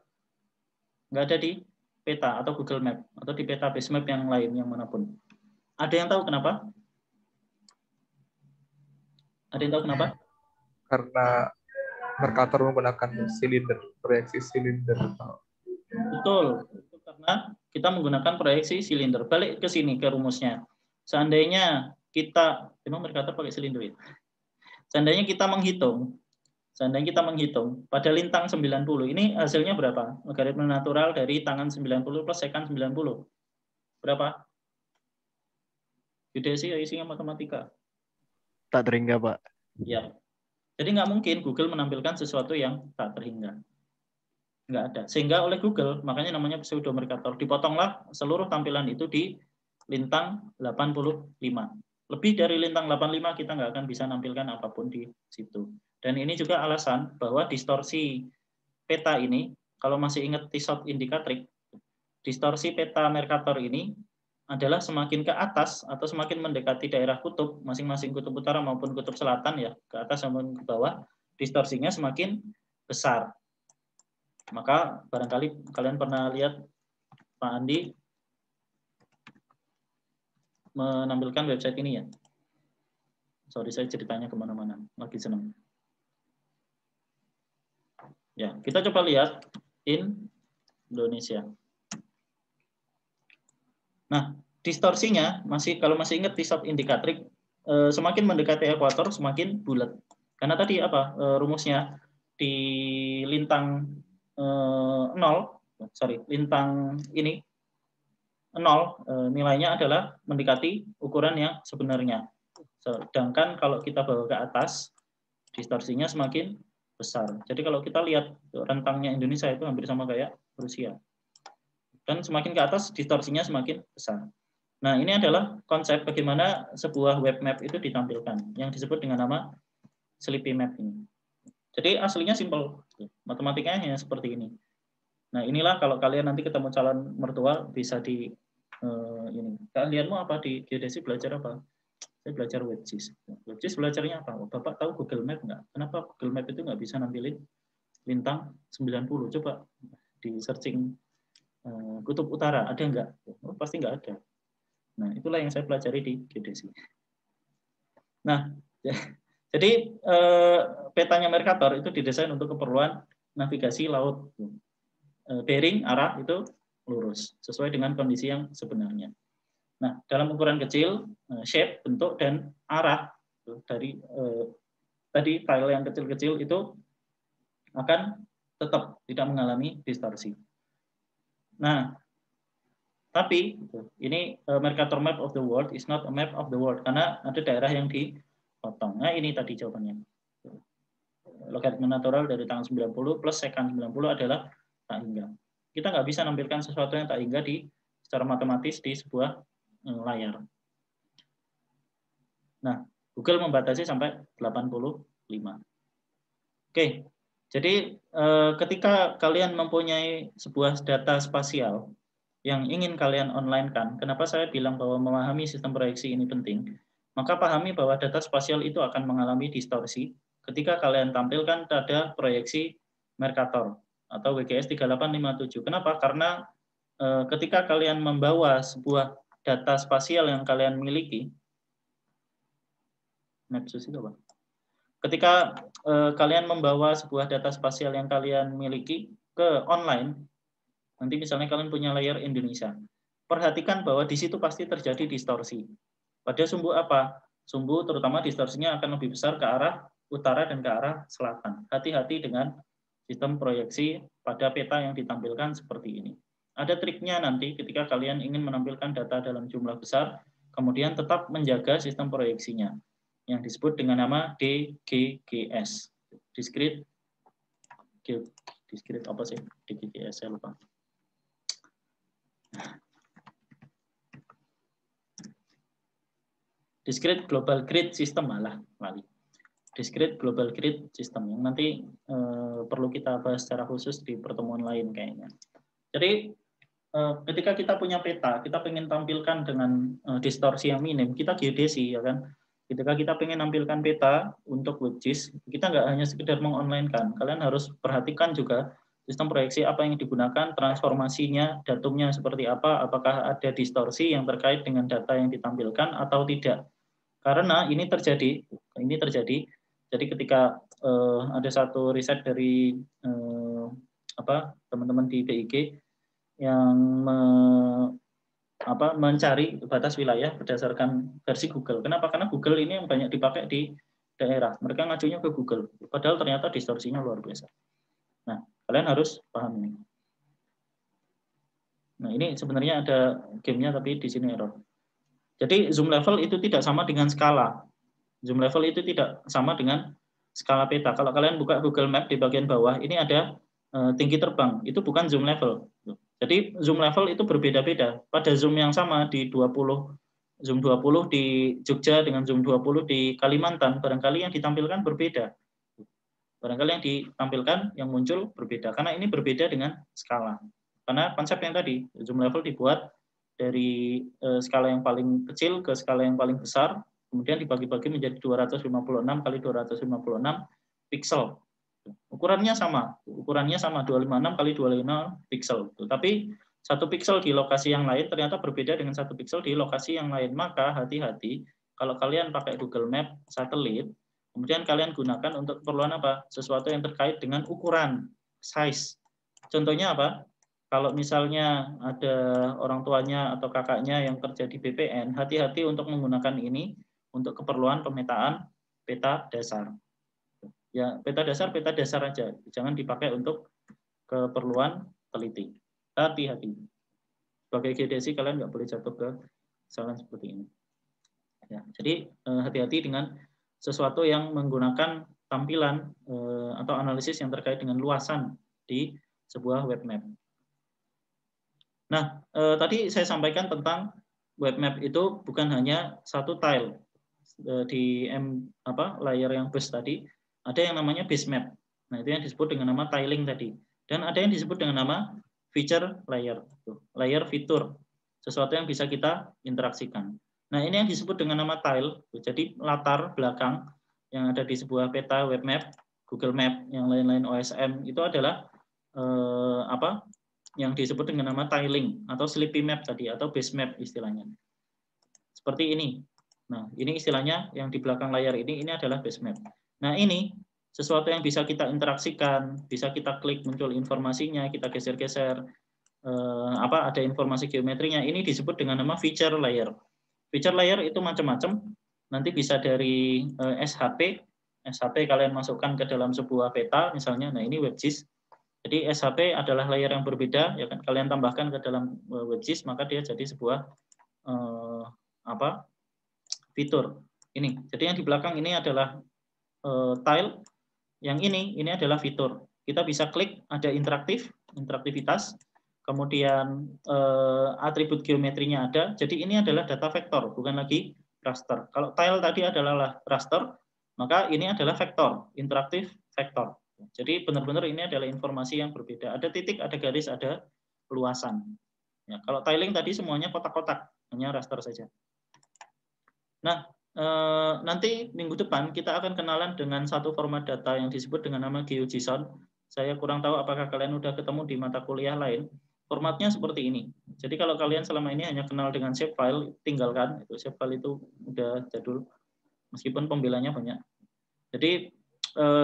Nggak ada di peta atau Google Map atau di peta base map yang lain, yang manapun. Ada yang tahu kenapa? Ada yang tahu kenapa? Karena Mercator menggunakan silinder, proyeksi silinder. Betul, karena kita menggunakan proyeksi silinder. Balik ke sini, ke rumusnya. Seandainya kita, memang Mercator pakai silinder ya? Seandainya kita menghitung pada lintang 90, ini hasilnya berapa? Logaritma natural dari tangan 90 plus sekant 90. Berapa? Geodesi isinya matematika. Tak terhingga, Pak. Ya. Jadi nggak mungkin Google menampilkan sesuatu yang tak terhingga. Nggak ada. Sehingga oleh Google, makanya namanya pseudo Mercator, dipotonglah seluruh tampilan itu di lintang 85. Lebih dari lintang 85 kita nggak akan bisa nampilkan apapun di situ. Dan ini juga alasan bahwa distorsi peta ini, kalau masih ingat Tissot Indicatrix, distorsi peta Mercator ini adalah semakin ke atas atau semakin mendekati daerah kutub, masing-masing kutub utara maupun kutub selatan ya, ke atas maupun ke bawah, distorsinya semakin besar. Maka barangkali kalian pernah lihat Pak Andi menampilkan website ini ya. Sorry, saya ceritanya kemana-mana, lagi senang. Ya, kita coba lihat Indonesia. Nah, distorsinya kalau masih ingat Tissot Indicatrix, semakin mendekati ekuator semakin bulat. Karena tadi rumusnya di lintang lintang ini 0 nilainya adalah mendekati ukuran yang sebenarnya. Sedangkan kalau kita bawa ke atas, distorsinya semakin besar. Jadi kalau kita lihat rentangnya Indonesia itu hampir sama kayak Rusia. Dan semakin ke atas, distorsinya semakin besar. Nah, ini adalah konsep bagaimana sebuah web map itu ditampilkan, yang disebut dengan nama Sleepy Map ini. Jadi aslinya simpel, matematikanya hanya seperti ini. Nah, inilah kalau kalian nanti ketemu calon mertua bisa di ini. Kalianmu apa di geodesi belajar apa? Saya belajar WebGIS. WebGIS belajarnya apa? Oh, Bapak tahu Google Map nggak? Kenapa Google Map itu nggak bisa nampilin lintang 90? Coba di searching kutub utara, ada nggak? Oh, pasti nggak ada. Nah, itulah yang saya pelajari di geodesi. Nah, jadi petanya Mercator itu didesain untuk keperluan navigasi laut. Bearing, arah itu lurus, sesuai dengan kondisi yang sebenarnya. Nah, dalam ukuran kecil, shape, bentuk, dan arah dari tadi file yang kecil-kecil itu akan tetap tidak mengalami distorsi. Nah, tapi ini Mercator Map of the World is not a map of the world, karena ada daerah yang dipotong. Nah, ini tadi jawabannya. Logaritma natural dari tanggal 90 plus sekan 90 adalah tak hingga. Kita nggak bisa nampilkan sesuatu yang tak hingga secara matematis di sebuah layar. Nah, Google membatasi sampai 85. Oke, jadi ketika kalian mempunyai sebuah data spasial yang ingin kalian online-kan, kenapa saya bilang bahwa memahami sistem proyeksi ini penting, maka pahami bahwa data spasial itu akan mengalami distorsi ketika kalian tampilkan pada proyeksi Mercator atau WGS 3857. Kenapa? Karena ketika kalian membawa sebuah data spasial yang kalian miliki, ketika kalian membawa sebuah data spasial yang kalian miliki ke online, nanti misalnya kalian punya layar Indonesia, perhatikan bahwa di situ pasti terjadi distorsi. Pada sumbu apa? Sumbu terutama distorsinya akan lebih besar ke arah utara dan ke arah selatan. Hati-hati dengan sistem proyeksi pada peta yang ditampilkan seperti ini. Ada triknya nanti ketika kalian ingin menampilkan data dalam jumlah besar, kemudian tetap menjaga sistem proyeksinya, yang disebut dengan nama DGGS. Discrete apa sih? DGGS, saya lupa. Discrete Global Grid System, Discrete Global Grid System yang nanti perlu kita bahas secara khusus di pertemuan lain kayaknya. Jadi ketika kita punya peta, kita pengen tampilkan dengan distorsi yang minim, kita geodesi ya kan. Ketika kita pengen nampilkan peta untuk WebGIS, kita nggak hanya sekedar mengonline-kan, kalian harus perhatikan juga sistem proyeksi apa yang digunakan, transformasinya, datumnya seperti apa, apakah ada distorsi yang terkait dengan data yang ditampilkan atau tidak. Karena ini terjadi. Jadi ketika ada satu riset dari teman-teman di BIG yang mencari batas wilayah berdasarkan versi Google. Kenapa? Karena Google ini yang banyak dipakai di daerah. Mereka ngacunya ke Google. Padahal ternyata distorsinya luar biasa. Nah, kalian harus paham ini. Nah, ini sebenarnya ada gamenya tapi di sini error. Jadi zoom level itu tidak sama dengan skala. Zoom level itu tidak sama dengan skala peta. Kalau kalian buka Google Map di bagian bawah, ini ada tinggi terbang. Itu bukan zoom level. Jadi zoom level itu berbeda-beda. Pada zoom yang sama di zoom 20 di Jogja dengan zoom 20 di Kalimantan, barangkali yang ditampilkan berbeda. Barangkali yang ditampilkan, yang muncul berbeda. Karena ini berbeda dengan skala. Karena konsep yang tadi, zoom level dibuat dari skala yang paling kecil ke skala yang paling besar, kemudian dibagi-bagi menjadi 256 kali 256 pixel. Ukurannya sama 256 kali 256 pixel. Tapi satu pixel di lokasi yang lain ternyata berbeda dengan satu pixel di lokasi yang lain. Maka hati-hati kalau kalian pakai Google Map satelit, kemudian kalian gunakan untuk keperluan apa? Sesuatu yang terkait dengan ukuran, size. Contohnya apa? Kalau misalnya ada orang tuanya atau kakaknya yang kerja di BPN, hati-hati untuk menggunakan ini untuk keperluan pemetaan peta dasar. Ya, peta dasar aja. Jangan dipakai untuk keperluan teliti. Hati-hati. Sebagai geodesi kalian nggak boleh jatuh ke kesalahan seperti ini. Ya, jadi hati-hati dengan sesuatu yang menggunakan tampilan atau analisis yang terkait dengan luasan di sebuah web map. Nah, tadi saya sampaikan tentang web map itu bukan hanya satu tile di layer yang base tadi, ada yang namanya base map. Nah, itu yang disebut dengan nama tiling tadi. Dan ada yang disebut dengan nama feature layer, layer fitur, sesuatu yang bisa kita interaksikan. Nah, ini yang disebut dengan nama tile. Jadi latar belakang yang ada di sebuah peta web map, Google Map, yang lain-lain OSM itu adalah yang disebut dengan nama tiling atau sleepy map tadi atau base map istilahnya. Seperti ini. Nah, ini istilahnya yang di belakang layar ini adalah base map. Nah, ini sesuatu yang bisa kita interaksikan, bisa kita klik muncul informasinya, kita geser-geser, ada informasi geometrinya. Ini disebut dengan nama feature layer. Feature layer itu macam-macam. Nanti bisa dari SHP. SHP kalian masukkan ke dalam sebuah peta misalnya. Nah, ini WebGIS. Jadi SHP adalah layer yang berbeda, ya kan? Kalian tambahkan ke dalam WebGIS, maka dia jadi sebuah fitur. Ini. Jadi yang di belakang ini adalah tile, yang ini adalah fitur. Kita bisa klik, ada interaktivitas, kemudian atribut geometrinya ada. Jadi ini adalah data vektor, bukan lagi raster. Kalau tile tadi adalah raster, maka ini adalah vektor, interaktif vektor. Jadi benar-benar ini adalah informasi yang berbeda. Ada titik, ada garis, ada luasan. Ya, kalau tiling tadi semuanya kotak-kotak, hanya raster saja. Nah, nanti minggu depan kita akan kenalan dengan satu format data yang disebut dengan nama GeoJSON. Saya kurang tahu apakah kalian sudah ketemu di mata kuliah lain. Formatnya seperti ini. Jadi kalau kalian selama ini hanya kenal dengan shapefile, tinggalkan. Itu shapefile itu udah jadul, meskipun pembelanya banyak. Jadi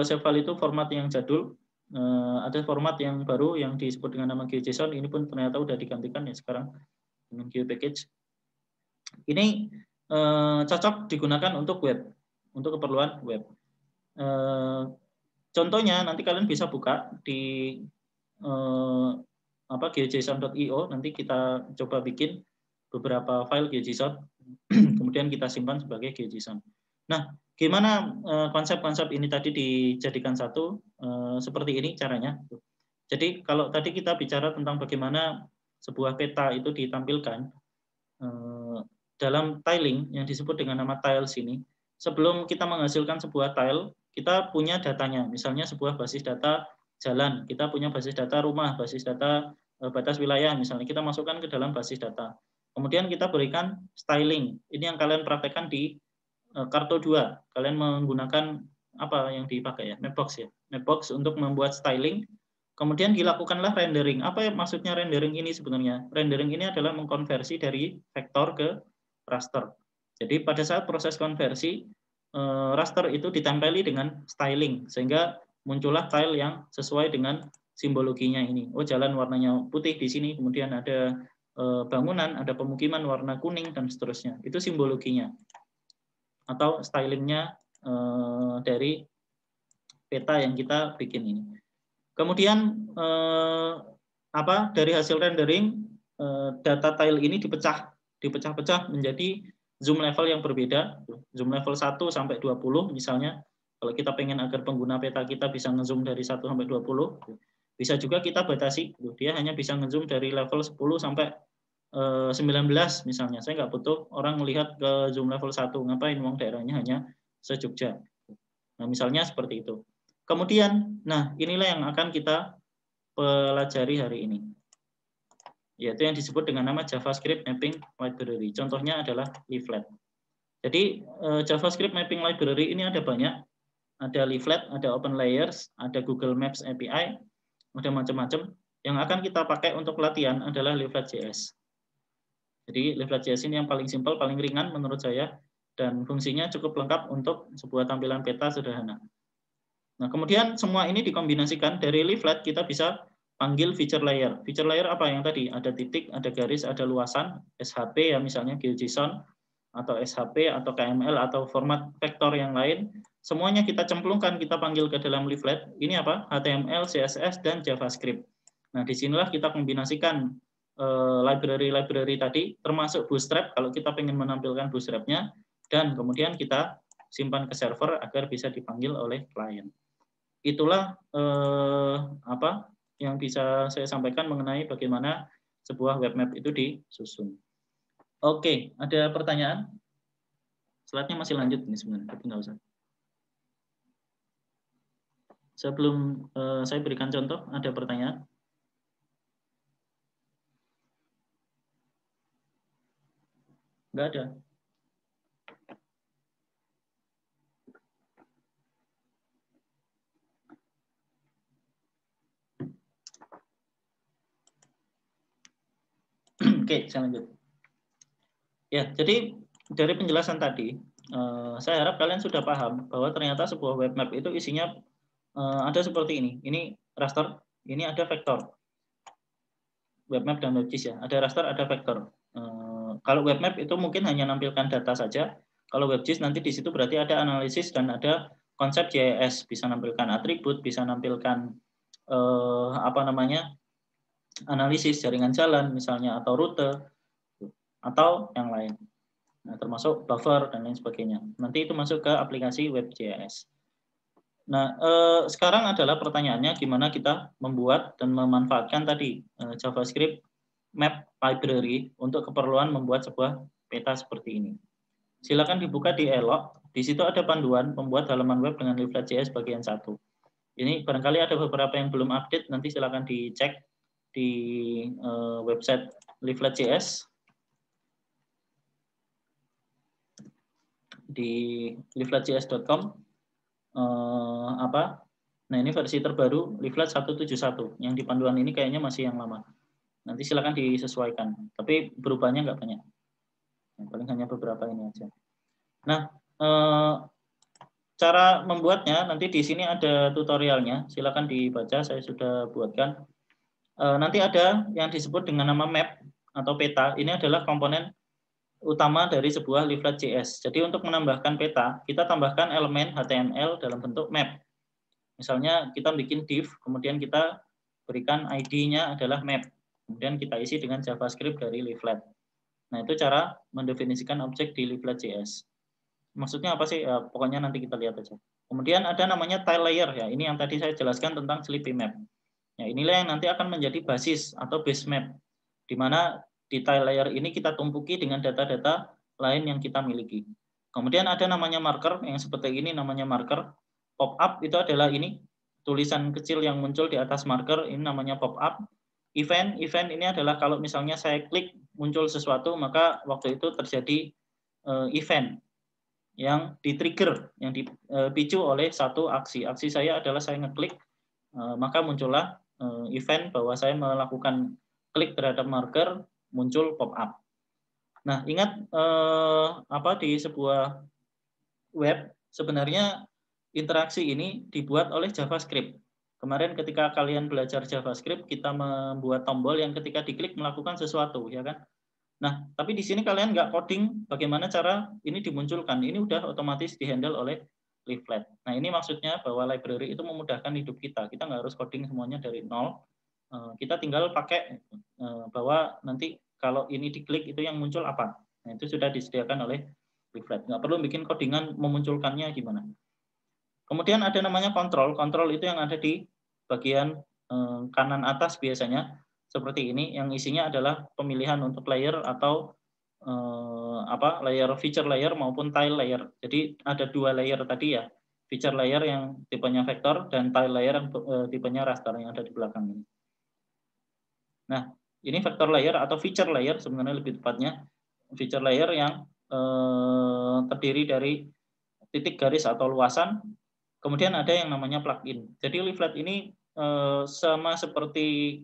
shapefile itu format yang jadul. Ada format yang baru yang disebut dengan nama GeoJSON. Ini pun ternyata udah digantikan ya sekarang dengan GeoPackage. Ini cocok digunakan untuk web, untuk keperluan web. Contohnya nanti kalian bisa buka di geojson.io. Nanti kita coba bikin beberapa file GeoJSON, kemudian kita simpan sebagai GeoJSON. Nah, gimana konsep-konsep ini tadi dijadikan satu? Seperti ini caranya. Jadi kalau tadi kita bicara tentang bagaimana sebuah peta itu ditampilkan dalam tiling yang disebut dengan nama tiles ini, sebelum kita menghasilkan sebuah tile, kita punya datanya. Misalnya sebuah basis data jalan, kita punya basis data rumah, basis data batas wilayah, misalnya kita masukkan ke dalam basis data. Kemudian kita berikan styling. Ini yang kalian praktekkan di Karto 2. Kalian menggunakan apa yang dipakai ya? Mapbox ya. Mapbox untuk membuat styling. Kemudian dilakukanlah rendering. Apa maksudnya rendering ini sebenarnya? Rendering ini adalah mengkonversi dari vektor ke raster. Jadi pada saat proses konversi, raster itu ditempeli dengan styling, sehingga muncullah tile yang sesuai dengan simbologinya ini. Oh, jalan warnanya putih di sini, kemudian ada bangunan, ada pemukiman warna kuning, dan seterusnya. Itu simbologinya. Atau stylingnya dari peta yang kita bikin ini. Kemudian dari hasil rendering, data tile ini dipecah-pecah menjadi zoom level yang berbeda. Zoom level 1 sampai 20 misalnya. Kalau kita pengen agar pengguna peta kita bisa ngezoom dari 1 sampai 20, bisa juga kita batasi. Dia hanya bisa ngezoom dari level 10 sampai 19 misalnya. Saya nggak butuh orang melihat ke zoom level 1. Ngapain? Wong daerahnya hanya se-Jogja. Nah, misalnya seperti itu. Kemudian, nah inilah yang akan kita pelajari hari ini. Yaitu yang disebut dengan nama JavaScript Mapping Library. Contohnya adalah Leaflet. Jadi JavaScript Mapping Library ini ada banyak. Ada Leaflet, ada OpenLayers, ada Google Maps API, ada macam-macam. Yang akan kita pakai untuk latihan adalah Leaflet.js. Jadi Leaflet.js ini yang paling simpel, paling ringan menurut saya, dan fungsinya cukup lengkap untuk sebuah tampilan peta sederhana. Nah, kemudian semua ini dikombinasikan. Dari Leaflet kita bisa panggil feature layer. Feature layer apa yang tadi? Ada titik, ada garis, ada luasan, SHP ya misalnya GeoJSON, atau SHP, atau KML, atau format vektor yang lain. Semuanya kita cemplungkan, kita panggil ke dalam Leaflet. Ini apa? HTML, CSS, dan JavaScript. Nah, disinilah kita kombinasikan library-library tadi, termasuk Bootstrap kalau kita ingin menampilkan Bootstrap-nya, dan kemudian kita simpan ke server agar bisa dipanggil oleh klien. Itulah apa yang bisa saya sampaikan mengenai bagaimana sebuah web map itu disusun. Oke, ada pertanyaan? Slide-nya masih lanjut ini sebenarnya, tapi nggak usah. Sebelum saya berikan contoh, ada pertanyaan? Nggak ada. Oke, saya lanjut. Ya, jadi dari penjelasan tadi, saya harap kalian sudah paham bahwa ternyata sebuah web map itu isinya ada seperti ini. Ini raster, ini ada vektor. Web map dan WebGIS ya, ada raster, ada vektor. Kalau web map itu mungkin hanya nampilkan data saja. Kalau WebGIS nanti di situ berarti ada analisis dan ada konsep GIS, bisa nampilkan atribut, bisa nampilkan apa namanya, analisis jaringan jalan misalnya, atau rute, atau yang lain. Nah, termasuk buffer dan lain sebagainya. Nanti itu masuk ke aplikasi WebGIS. Nah, sekarang adalah pertanyaannya gimana kita membuat dan memanfaatkan tadi JavaScript map library untuk keperluan membuat sebuah peta seperti ini. Silakan dibuka di Elok. Di situ ada panduan membuat halaman web dengan Leaflet.js bagian 1. Ini barangkali ada beberapa yang belum update, nanti silakan dicek di website Leaflet.js. Di leafletjs.com. Nah, ini versi terbaru Leaflet 171. Yang di panduan ini kayaknya masih yang lama. Nanti silakan disesuaikan. Tapi berubahnya nggak banyak. Paling hanya beberapa ini aja. Nah, cara membuatnya nanti di sini ada tutorialnya. Silakan dibaca, saya sudah buatkan. Nanti ada yang disebut dengan nama map atau peta. Ini adalah komponen utama dari sebuah Leaflet.js. Jadi untuk menambahkan peta, kita tambahkan elemen HTML dalam bentuk map. Misalnya kita bikin div, kemudian kita berikan ID-nya adalah map. Kemudian kita isi dengan JavaScript dari Leaflet. Nah, itu cara mendefinisikan objek di Leaflet.js. Maksudnya apa sih? Ya, pokoknya nanti kita lihat aja. Kemudian ada namanya tile layer ya. Ini yang tadi saya jelaskan tentang Sleepy Map. Ya, inilah yang nanti akan menjadi basis atau base map, di mana di tile layer ini kita tumpuki dengan data-data lain yang kita miliki. Kemudian ada namanya marker yang seperti ini, namanya marker. Pop up itu adalah ini tulisan kecil yang muncul di atas marker, ini namanya pop up. Event ini adalah kalau misalnya saya klik muncul sesuatu, maka waktu itu terjadi event yang di-trigger, yang dipicu oleh satu aksi. Aksi saya adalah saya ngeklik, maka muncullah event bahwa saya melakukan klik terhadap marker, muncul pop-up. Nah, ingat di sebuah web, sebenarnya interaksi ini dibuat oleh JavaScript. Kemarin ketika kalian belajar JavaScript, kita membuat tombol yang ketika diklik melakukan sesuatu, ya kan? Nah, tapi di sini kalian nggak coding bagaimana cara ini dimunculkan. Ini udah otomatis dihandle oleh Leaflet. Nah, ini maksudnya bahwa library itu memudahkan hidup kita. Kita nggak harus coding semuanya dari nol. Kita tinggal pakai bahwa nanti kalau ini diklik itu yang muncul apa. Nah, itu sudah disediakan oleh Leaflet. Nggak perlu bikin codingan memunculkannya gimana. Kemudian ada namanya kontrol. Kontrol itu yang ada di bagian kanan atas biasanya. Seperti ini, yang isinya adalah pemilihan untuk layer atau layer, feature layer maupun tile layer. Jadi ada dua layer tadi ya, feature layer yang tipenya vektor dan tile layer yang tipenya raster yang ada di belakang ini. Nah, ini vector layer atau feature layer sebenarnya lebih tepatnya, feature layer yang terdiri dari titik garis atau luasan. Kemudian ada yang namanya plugin. Jadi Leaflet ini sama seperti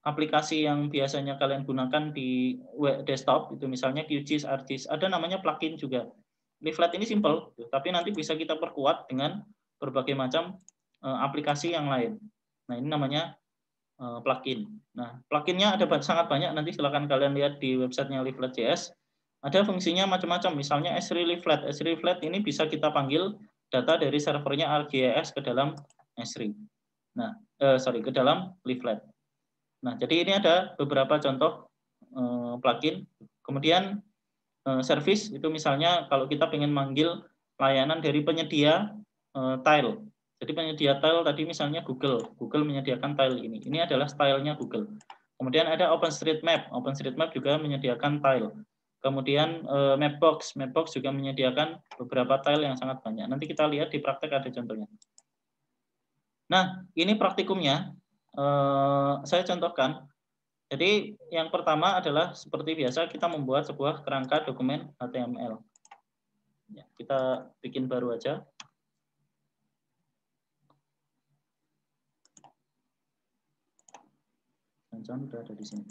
aplikasi yang biasanya kalian gunakan di web desktop, itu misalnya QGIS, ArcGIS, ada namanya plugin juga. Leaflet ini simple, tapi nanti bisa kita perkuat dengan berbagai macam aplikasi yang lain. Nah, ini namanya plugin. Nah, pluginnya ada sangat banyak, nanti silakan kalian lihat di websitenya Leaflet.js. Ada fungsinya macam-macam, misalnya S3Leaflet. S3Leaflet ini bisa kita panggil data dari servernya ArcGIS ke dalam S3. Nah, ke dalam Leaflet. Nah, jadi ini ada beberapa contoh plugin. Kemudian service itu misalnya kalau kita ingin manggil layanan dari penyedia tile. Jadi penyedia tile tadi misalnya Google. Google menyediakan tile ini. Ini adalah stylenya Google. Kemudian ada OpenStreetMap. OpenStreetMap juga menyediakan tile. Kemudian Mapbox. Mapbox juga menyediakan beberapa tile yang sangat banyak. Nanti kita lihat di praktek ada contohnya. Nah, ini praktikumnya. Saya contohkan. Jadi yang pertama adalah seperti biasa kita membuat sebuah kerangka dokumen HTML. Ya, kita bikin baru aja. Jangan sudah ada di sini.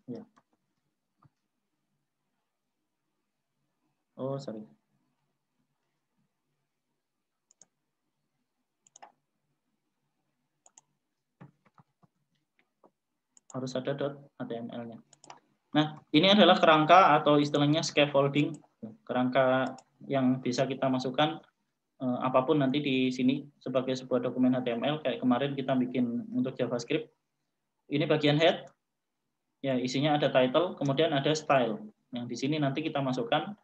Ya. Oh, sorry. Harus ada .html-nya. Nah, ini adalah kerangka atau istilahnya scaffolding, kerangka yang bisa kita masukkan apapun nanti di sini sebagai sebuah dokumen HTML. Kayak kemarin kita bikin untuk JavaScript. Ini bagian head, ya isinya ada title, kemudian ada style. Yang di sini nanti kita masukkan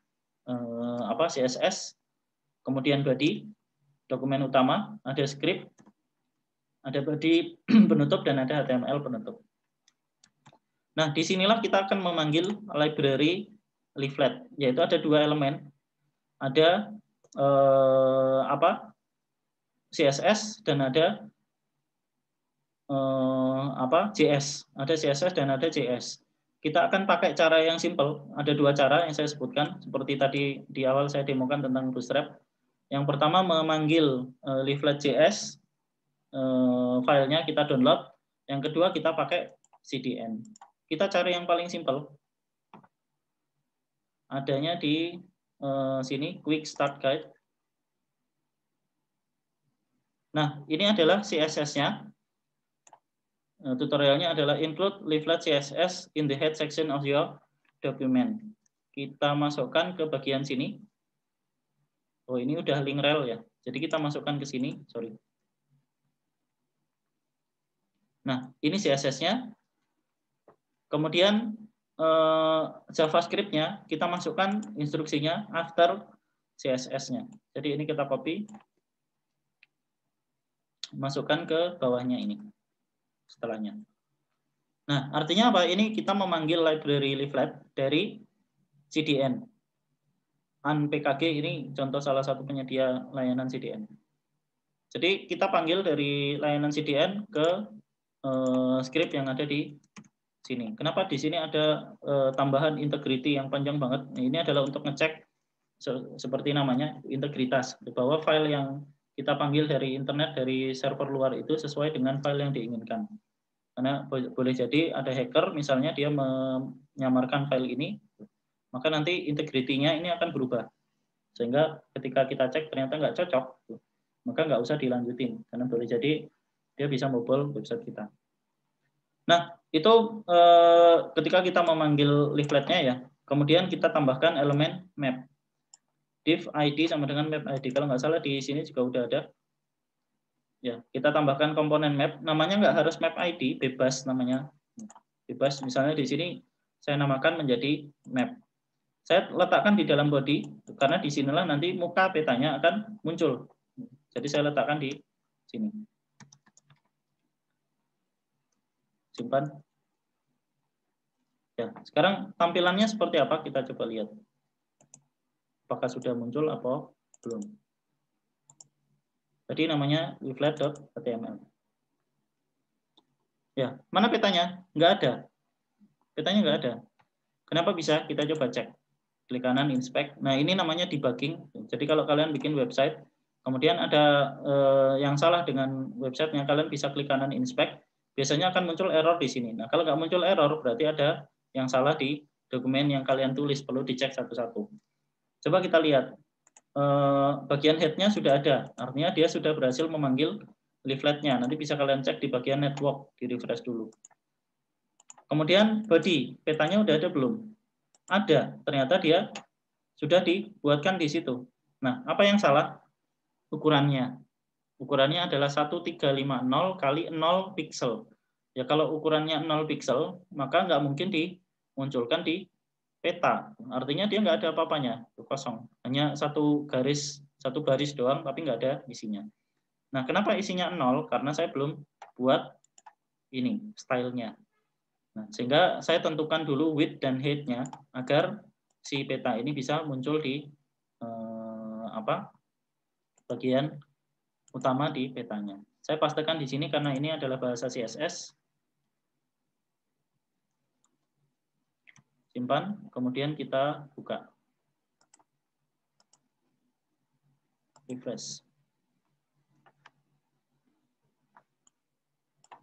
CSS, kemudian body, dokumen utama, ada script, ada body penutup dan ada HTML penutup. Nah, disinilah kita akan memanggil library leaflet, yaitu ada dua elemen, ada CSS dan ada JS, ada CSS dan ada JS. Kita akan pakai cara yang simple. Ada dua cara yang saya sebutkan, seperti tadi di awal saya demokan tentang Bootstrap. Yang pertama memanggil leaflet.js, filenya kita download. Yang kedua kita pakai CDN. Kita cari yang paling simple. Adanya di sini, Quick Start Guide. Nah, ini adalah CSS-nya. Tutorialnya adalah include leaflet CSS in the head section of your document. Kita masukkan ke bagian sini. Oh, ini udah link rel ya. Jadi kita masukkan ke sini, sorry. Nah, ini CSS-nya. Kemudian JavaScript-nya kita masukkan instruksinya after CSS-nya. Jadi ini kita copy, masukkan ke bawahnya ini. Setelahnya. Nah, artinya apa? Ini kita memanggil library leaflet dari CDN. AnPKG ini contoh salah satu penyedia layanan CDN. Jadi kita panggil dari layanan CDN ke script yang ada di sini. Kenapa di sini ada tambahan integrity yang panjang banget? Nah, ini adalah untuk ngecek seperti namanya integritas, bahwa file yang kita panggil dari internet, dari server luar itu sesuai dengan file yang diinginkan. Karena boleh jadi ada hacker, misalnya dia menyamarkan file ini, maka nanti integrity-nya ini akan berubah. Sehingga ketika kita cek ternyata nggak cocok, maka nggak usah dilanjutin. Karena boleh jadi dia bisa membobol website kita. Nah, itu ketika kita memanggil leafletnya ya, kemudian kita tambahkan elemen map. Div ID sama dengan map ID. Kalau nggak salah di sini juga udah ada. Ya, kita tambahkan komponen map. Namanya nggak harus map ID, bebas namanya. Bebas. Misalnya di sini saya namakan menjadi map. Saya letakkan di dalam body karena di sinilah nanti muka petanya akan muncul. Jadi saya letakkan di sini. Simpan. Ya, sekarang tampilannya seperti apa? Kita coba lihat. Apakah sudah muncul atau belum? Jadi namanya leaflet.html. Ya, mana petanya? Nggak ada. Petanya nggak ada. Kenapa bisa? Kita coba cek. Klik kanan inspect. Nah, ini namanya debugging. Jadi kalau kalian bikin website, kemudian ada yang salah dengan websitenya, kalian bisa klik kanan inspect. Biasanya akan muncul error di sini. Nah, kalau nggak muncul error, berarti ada yang salah di dokumen yang kalian tulis. Perlu dicek satu-satu. Coba kita lihat. Bagian head-nya sudah ada. Artinya dia sudah berhasil memanggil leaflet-nya. Nanti bisa kalian cek di bagian network. Di-refresh dulu. Kemudian body. Petanya udah ada belum? Ada. Ternyata dia sudah dibuatkan di situ. Nah, apa yang salah? Ukurannya. Ukurannya adalah 1350 kali 0 pixel. Ya kalau ukurannya 0 pixel, maka nggak mungkin dimunculkan di peta. Artinya dia nggak ada apa-apanya, kosong. Hanya satu baris doang, tapi nggak ada isinya. Nah, kenapa isinya 0? Karena saya belum buat ini, stylenya. Nah, sehingga saya tentukan dulu width dan height-nya agar si peta ini bisa muncul di bagian utama di petanya. Saya pastikan di sini karena ini adalah bahasa CSS. Simpan, kemudian kita buka. Refresh.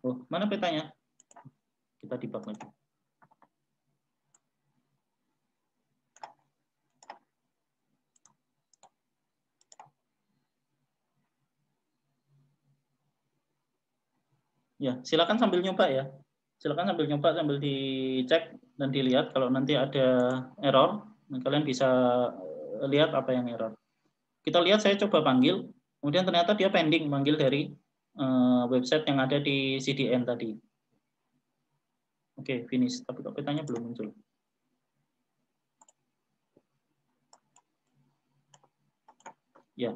Oh, mana petanya? Kita debug lagi. Ya, silakan sambil nyoba ya. Silakan sambil nyoba, sambil dicek dan dilihat. Kalau nanti ada error, kalian bisa lihat apa yang error. Kita lihat, saya coba panggil, kemudian ternyata dia pending manggil dari website yang ada di CDN tadi. Oke, finish. Tapi kok petanya belum muncul. Ya,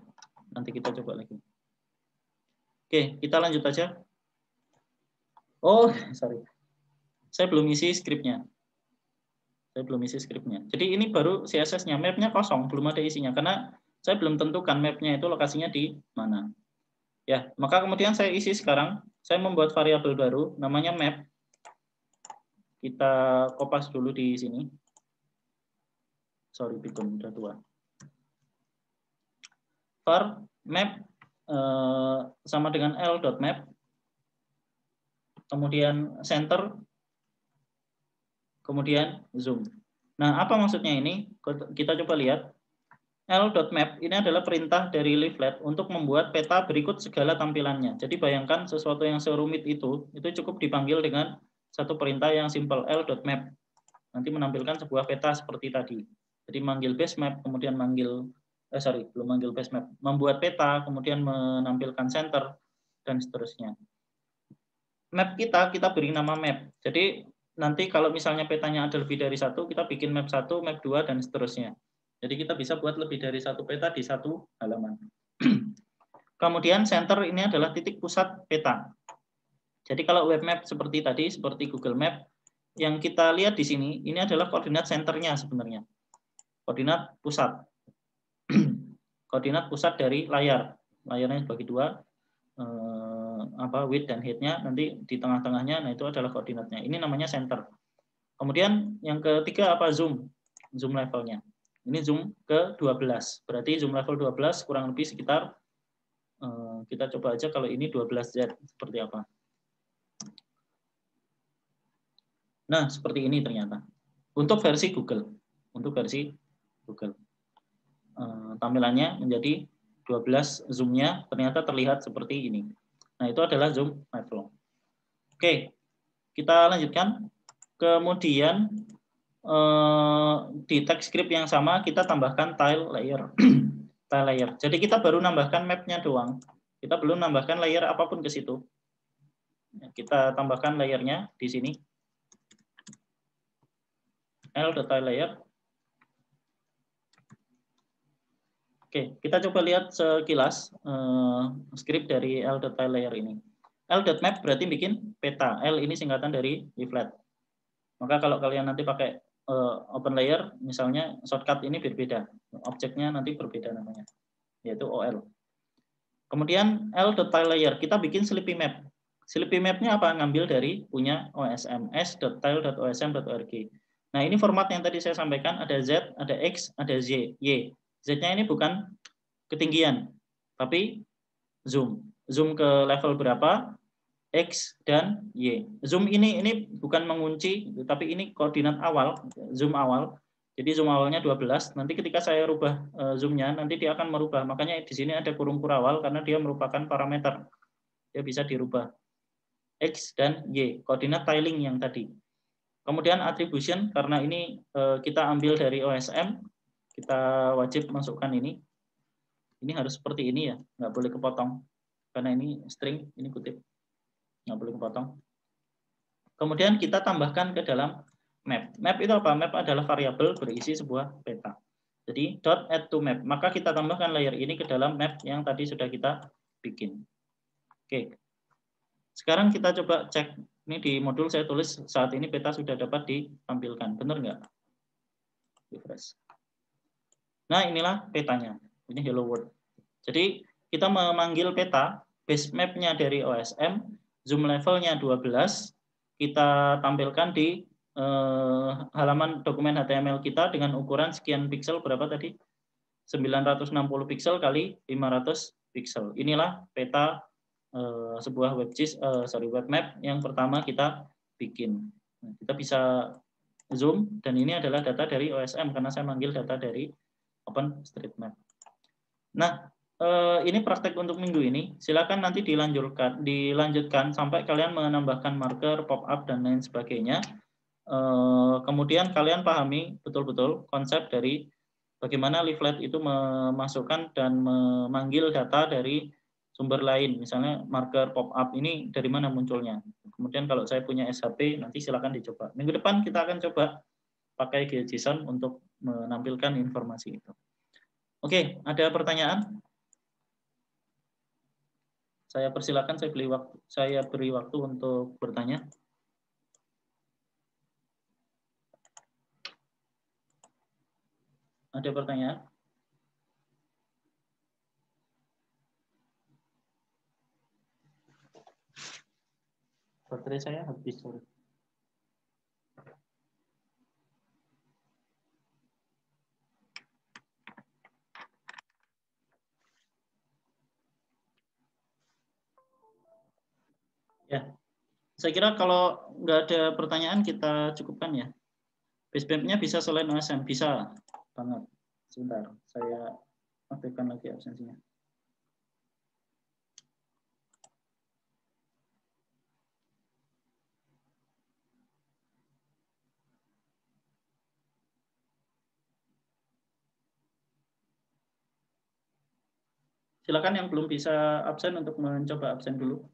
nanti kita coba lagi. Oke, kita lanjut aja. Oh, sorry. Saya belum isi skripnya. Jadi ini baru CSS-nya, map-nya kosong, belum ada isinya. Karena saya belum tentukan map-nya itu lokasinya di mana. Ya, maka kemudian saya isi sekarang. Saya membuat variabel baru, namanya map. Kita kopas dulu di sini. Sorry, bikin udah tua. var map sama dengan l.map. Kemudian center, kemudian zoom. Nah, apa maksudnya ini? Kita coba lihat. L.map ini adalah perintah dari leaflet untuk membuat peta berikut segala tampilannya. Jadi bayangkan sesuatu yang serumit itu cukup dipanggil dengan satu perintah yang simple, L.map. Nanti menampilkan sebuah peta seperti tadi. Jadi manggil base map, kemudian belum manggil base map. Membuat peta, kemudian menampilkan center, dan seterusnya. Map kita beri nama map. Jadi nanti kalau misalnya petanya ada lebih dari satu, kita bikin map 1, map 2, dan seterusnya. Jadi kita bisa buat lebih dari satu peta di satu halaman. Kemudian center ini adalah titik pusat peta. Jadi kalau web map seperti tadi, seperti Google Map, yang kita lihat di sini, ini adalah koordinat centernya sebenarnya. Koordinat pusat. Koordinat pusat dari layar. Layarnya dibagi dua. Width dan height-nya, nanti di tengah-tengahnya, nah itu adalah koordinatnya. Ini namanya center. Kemudian yang ketiga zoom levelnya. Ini zoom ke 12. Berarti zoom level 12 kurang lebih sekitar, kita coba aja kalau ini 12Z seperti apa. Nah, seperti ini ternyata. Untuk versi Google. Tampilannya menjadi 12 zoom-nya ternyata terlihat seperti ini. Nah, itu adalah zoom level. Oke, kita lanjutkan. Kemudian di text script yang sama kita tambahkan tile layer. Tile layer. Jadi kita baru nambahkan map-nya doang. Kita belum nambahkan layer apapun ke situ. Kita tambahkan layernya di sini. L.tile layer. Oke, kita coba lihat sekilas script dari L.tile layer ini. L.map berarti bikin peta. L ini singkatan dari leaflet. Maka kalau kalian nanti pakai open layer, misalnya shortcut ini berbeda. Objeknya nanti berbeda namanya, yaitu OL. Kemudian L.tile layer, kita bikin Sleepy Map. Sleepy Map-nya apa? Ngambil dari punya OSM, s.tile.osm.org. Nah, ini format yang tadi saya sampaikan, ada Z, ada X, ada Z, Y. Z-nya ini bukan ketinggian, tapi zoom. Zoom ke level berapa, X dan Y. Zoom ini bukan mengunci, tapi ini koordinat awal, zoom awal. Jadi zoom awalnya 12, nanti ketika saya rubah zoomnya, nanti dia akan merubah. Makanya di sini ada kurung kurawal, karena dia merupakan parameter. Dia bisa dirubah. X dan Y, koordinat tiling yang tadi. Kemudian attribution, karena ini kita ambil dari OSM, kita wajib masukkan ini. Ini harus seperti ini ya, nggak boleh kepotong. karena ini string, ini kutip, nggak boleh kepotong. Kemudian kita tambahkan ke dalam map. Map itu apa? Map adalah variabel berisi sebuah peta. Jadi .add to map. Maka kita tambahkan layer ini ke dalam map yang tadi sudah kita bikin. Oke. Sekarang kita coba cek. Ini di modul saya tulis saat ini peta sudah dapat ditampilkan. Benar nggak? Refresh. Nah, inilah petanya. Ini hello world. Jadi kita memanggil peta, base map-nya dari OSM, zoom levelnya 12, kita tampilkan di halaman dokumen HTML kita dengan ukuran sekian piksel, berapa tadi? 960 piksel kali 500 piksel. Inilah peta sebuah web map yang pertama kita bikin. Nah, kita bisa zoom, dan ini adalah data dari OSM karena saya manggil data dari OpenStreetMap. Nah, ini praktek untuk minggu ini. Silakan nanti dilanjutkan sampai kalian menambahkan marker, pop-up, dan lain sebagainya. Kemudian kalian pahami betul-betul konsep dari bagaimana leaflet itu memasukkan dan memanggil data dari sumber lain. Misalnya marker, pop-up ini dari mana munculnya. Kemudian kalau saya punya SHP, nanti silakan dicoba. Minggu depan kita akan coba pakai GeoJSON untuk menampilkan informasi itu. Oke, ada pertanyaan? Saya persilakan, saya beri waktu untuk bertanya. Ada pertanyaan? Baterai saya habis, sorry. Ya, saya kira kalau nggak ada pertanyaan kita cukupkan ya. Baseband-nya bisa selain OSM, bisa banget. Sebentar, saya aktifkan lagi absensinya. Silakan yang belum bisa absen untuk mencoba absen dulu.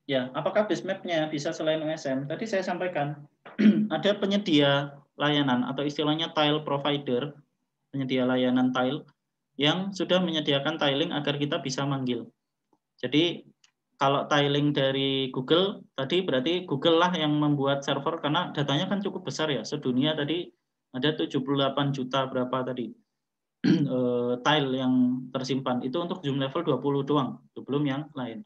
Ya, apakah base map-nya bisa selain OSM? Tadi saya sampaikan ada penyedia layanan atau istilahnya tile provider, penyedia layanan tile yang sudah menyediakan tiling agar kita bisa manggil. Jadi kalau tiling dari Google tadi berarti Google lah yang membuat server karena datanya kan cukup besar ya. Sedunia tadi ada 78 juta berapa tadi tile yang tersimpan. Itu untuk zoom level 20 doang, belum yang lain.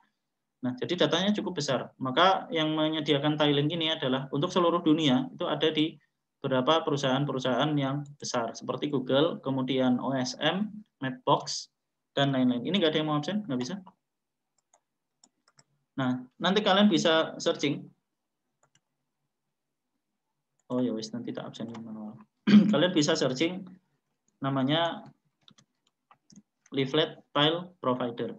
Nah, jadi datanya cukup besar. Maka yang menyediakan tiling ini adalah untuk seluruh dunia, itu ada di beberapa perusahaan-perusahaan yang besar, seperti Google, kemudian OSM, Mapbox, dan lain-lain. Ini nggak ada yang mau absen? Nggak bisa? Nah, nanti kalian bisa searching. Oh ya wis, nanti tak absen manual. Kalian bisa searching, namanya leaflet tile provider.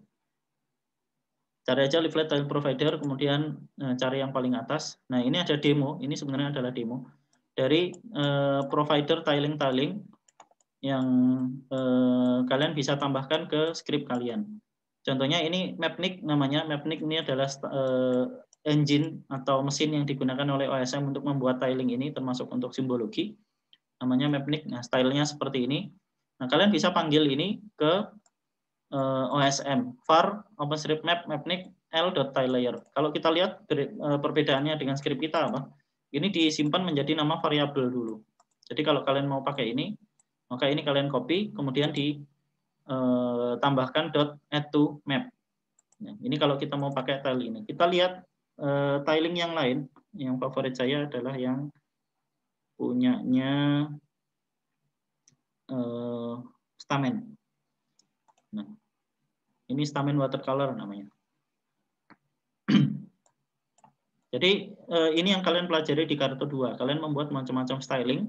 Cari aja leaflet tile provider, kemudian cari yang paling atas. Nah, ini ada demo, ini sebenarnya adalah demo dari provider tiling yang kalian bisa tambahkan ke script kalian. Contohnya ini Mapnik namanya. Mapnik ini adalah engine atau mesin yang digunakan oleh OSM untuk membuat tiling ini, termasuk untuk simbologi. Namanya Mapnik. Nah, stylenya seperti ini. Nah, kalian bisa panggil ini ke OSM var OpenStreetMap Mapnik l.tileLayer. Kalau kita lihat perbedaannya dengan script kita apa? Ini disimpan menjadi nama variabel dulu. Jadi kalau kalian mau pakai ini, maka ini kalian copy, kemudian ditambahkan .add to map. Nah, ini kalau kita mau pakai tile ini. Kita lihat tiling yang lain. Yang favorit saya adalah yang punyanya Stamen. Nah, ini Stamen watercolor namanya. Jadi ini yang kalian pelajari di Kartu 2. Kalian membuat macam-macam styling.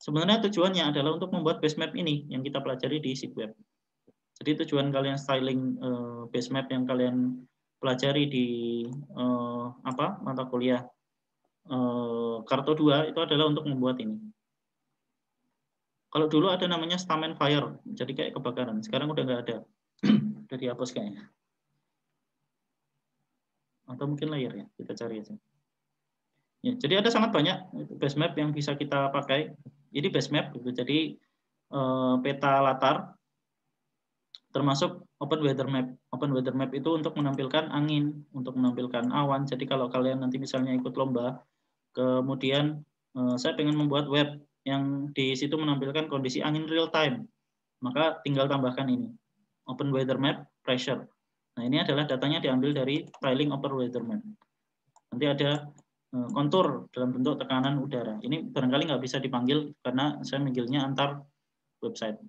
Sebenarnya tujuannya adalah untuk membuat base map ini yang kita pelajari di SIG Web. Jadi tujuan kalian styling base map yang kalian pelajari di mata kuliah Kartu 2 itu adalah untuk membuat ini. Kalau dulu ada namanya stamen fire, jadi kayak kebakaran. Sekarang udah nggak ada, udah dihapus kayaknya. Atau mungkin layer ya, kita cari aja. Ya, jadi ada sangat banyak base map yang bisa kita pakai. Ini base map, gitu. Jadi peta latar, termasuk open weather map. Open weather map itu untuk menampilkan angin, untuk menampilkan awan. Jadi kalau kalian nanti misalnya ikut lomba, kemudian saya pengen membuat web yang di situ menampilkan kondisi angin real time, maka tinggal tambahkan ini, open weather map pressure. Nah, ini adalah datanya diambil dari tiling open weather map. Nanti ada kontur dalam bentuk tekanan udara. Ini barangkali nggak bisa dipanggil karena saya manggilnya antar website.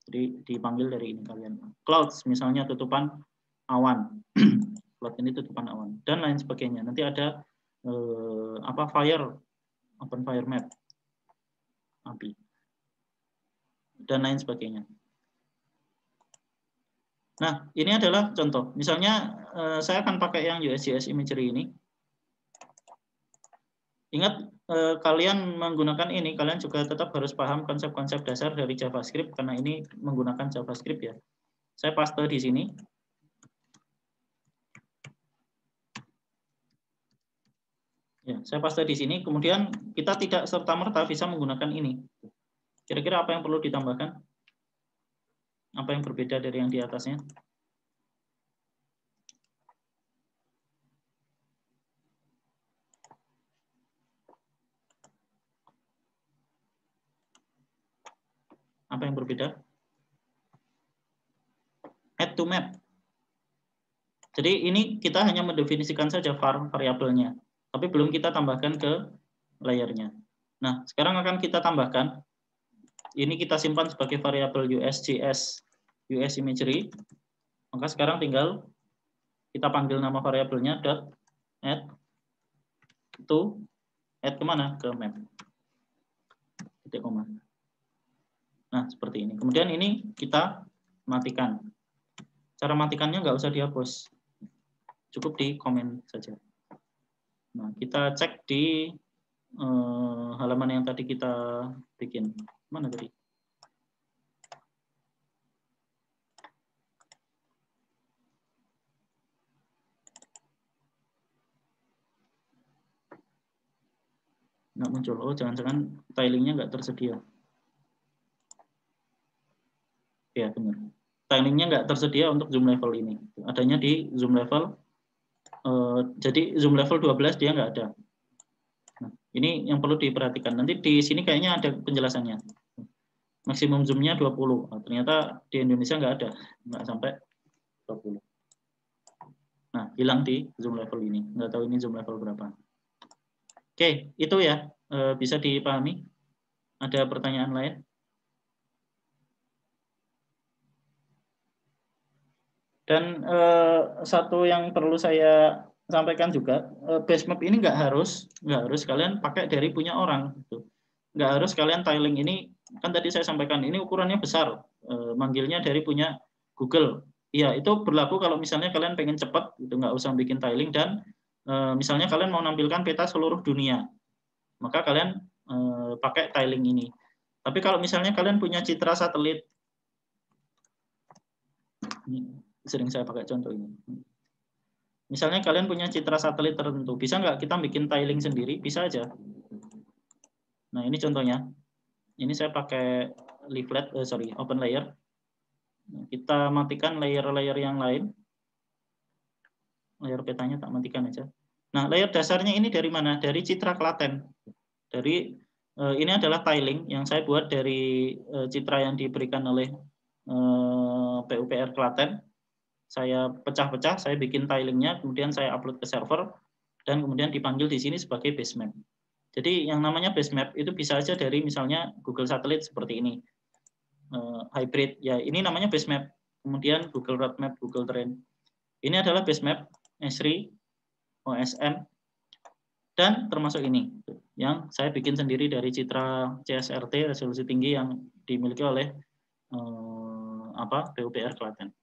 Jadi dipanggil dari ini kalian. Clouds misalnya tutupan awan. Cloud ini tutupan awan dan lain sebagainya. Nanti ada fire, open fire map, api, dan lain sebagainya. Nah, ini adalah contoh. Misalnya saya akan pakai yang USGS imagery ini. Ingat, kalian menggunakan ini, kalian juga tetap harus paham konsep-konsep dasar dari JavaScript karena ini menggunakan JavaScript ya. Saya paste di sini. Ya, saya paste di sini. Kemudian kita tidak serta-merta bisa menggunakan ini. Kira-kira apa yang perlu ditambahkan? Apa yang berbeda dari yang di atasnya? Apa yang berbeda? Add to map. Jadi ini kita hanya mendefinisikan saja variabelnya, tapi belum kita tambahkan ke layernya. Nah, sekarang akan kita tambahkan. Ini kita simpan sebagai variabel USGS US imagery. Maka sekarang tinggal kita panggil nama variabelnya .add to add kemana? Ke map. Titik koma. Nah, seperti ini. Kemudian ini kita matikan. Cara matikannya nggak usah dihapus. Cukup di komen saja. Nah, kita cek di halaman yang tadi kita bikin. Mana tadi? Nggak muncul. Oh, jangan-jangan tilingnya nggak tersedia. Ya, benar. Tilingnya nggak tersedia untuk zoom level ini. Adanya di zoom level. Jadi zoom level 12 dia nggak ada. Nah, ini yang perlu diperhatikan. Nanti di sini kayaknya ada penjelasannya. Maksimum zoomnya 20. Nah, ternyata di Indonesia nggak ada. Nggak sampai 20. Nah, hilang di zoom level ini. Nggak tahu ini zoom level berapa. Oke, itu ya. Bisa dipahami? Ada pertanyaan lain? Dan satu yang perlu saya sampaikan juga, base map ini nggak harus kalian pakai dari punya orang. Gitu. Nggak harus kalian tiling ini, kan tadi saya sampaikan ini ukurannya besar, manggilnya dari punya Google. Iya, itu berlaku kalau misalnya kalian pengen cepat, itu nggak usah bikin tiling, dan misalnya kalian mau menampilkan peta seluruh dunia, maka kalian pakai tiling ini. Tapi kalau misalnya kalian punya citra satelit, sering saya pakai contoh ini. Misalnya kalian punya citra satelit tertentu, bisa nggak kita bikin tiling sendiri? Bisa aja. Nah, ini contohnya. Ini saya pakai leaflet, open layer. Kita matikan layer-layer yang lain. Layer petanya tak matikan aja. Nah, layer dasarnya ini dari mana? Dari Citra Klaten. Dari ini adalah tiling yang saya buat dari citra yang diberikan oleh PUPR Klaten. Saya pecah-pecah, saya bikin tilingnya, kemudian saya upload ke server, dan kemudian dipanggil di sini sebagai base map. Jadi yang namanya base map itu bisa aja dari misalnya Google Satelit seperti ini, hybrid, ya ini namanya base map. Kemudian Google Road Map, Google Terrain. Ini adalah base map, Esri, OSM, dan termasuk ini, yang saya bikin sendiri dari citra CSRT resolusi tinggi yang dimiliki oleh PUPR Klaten.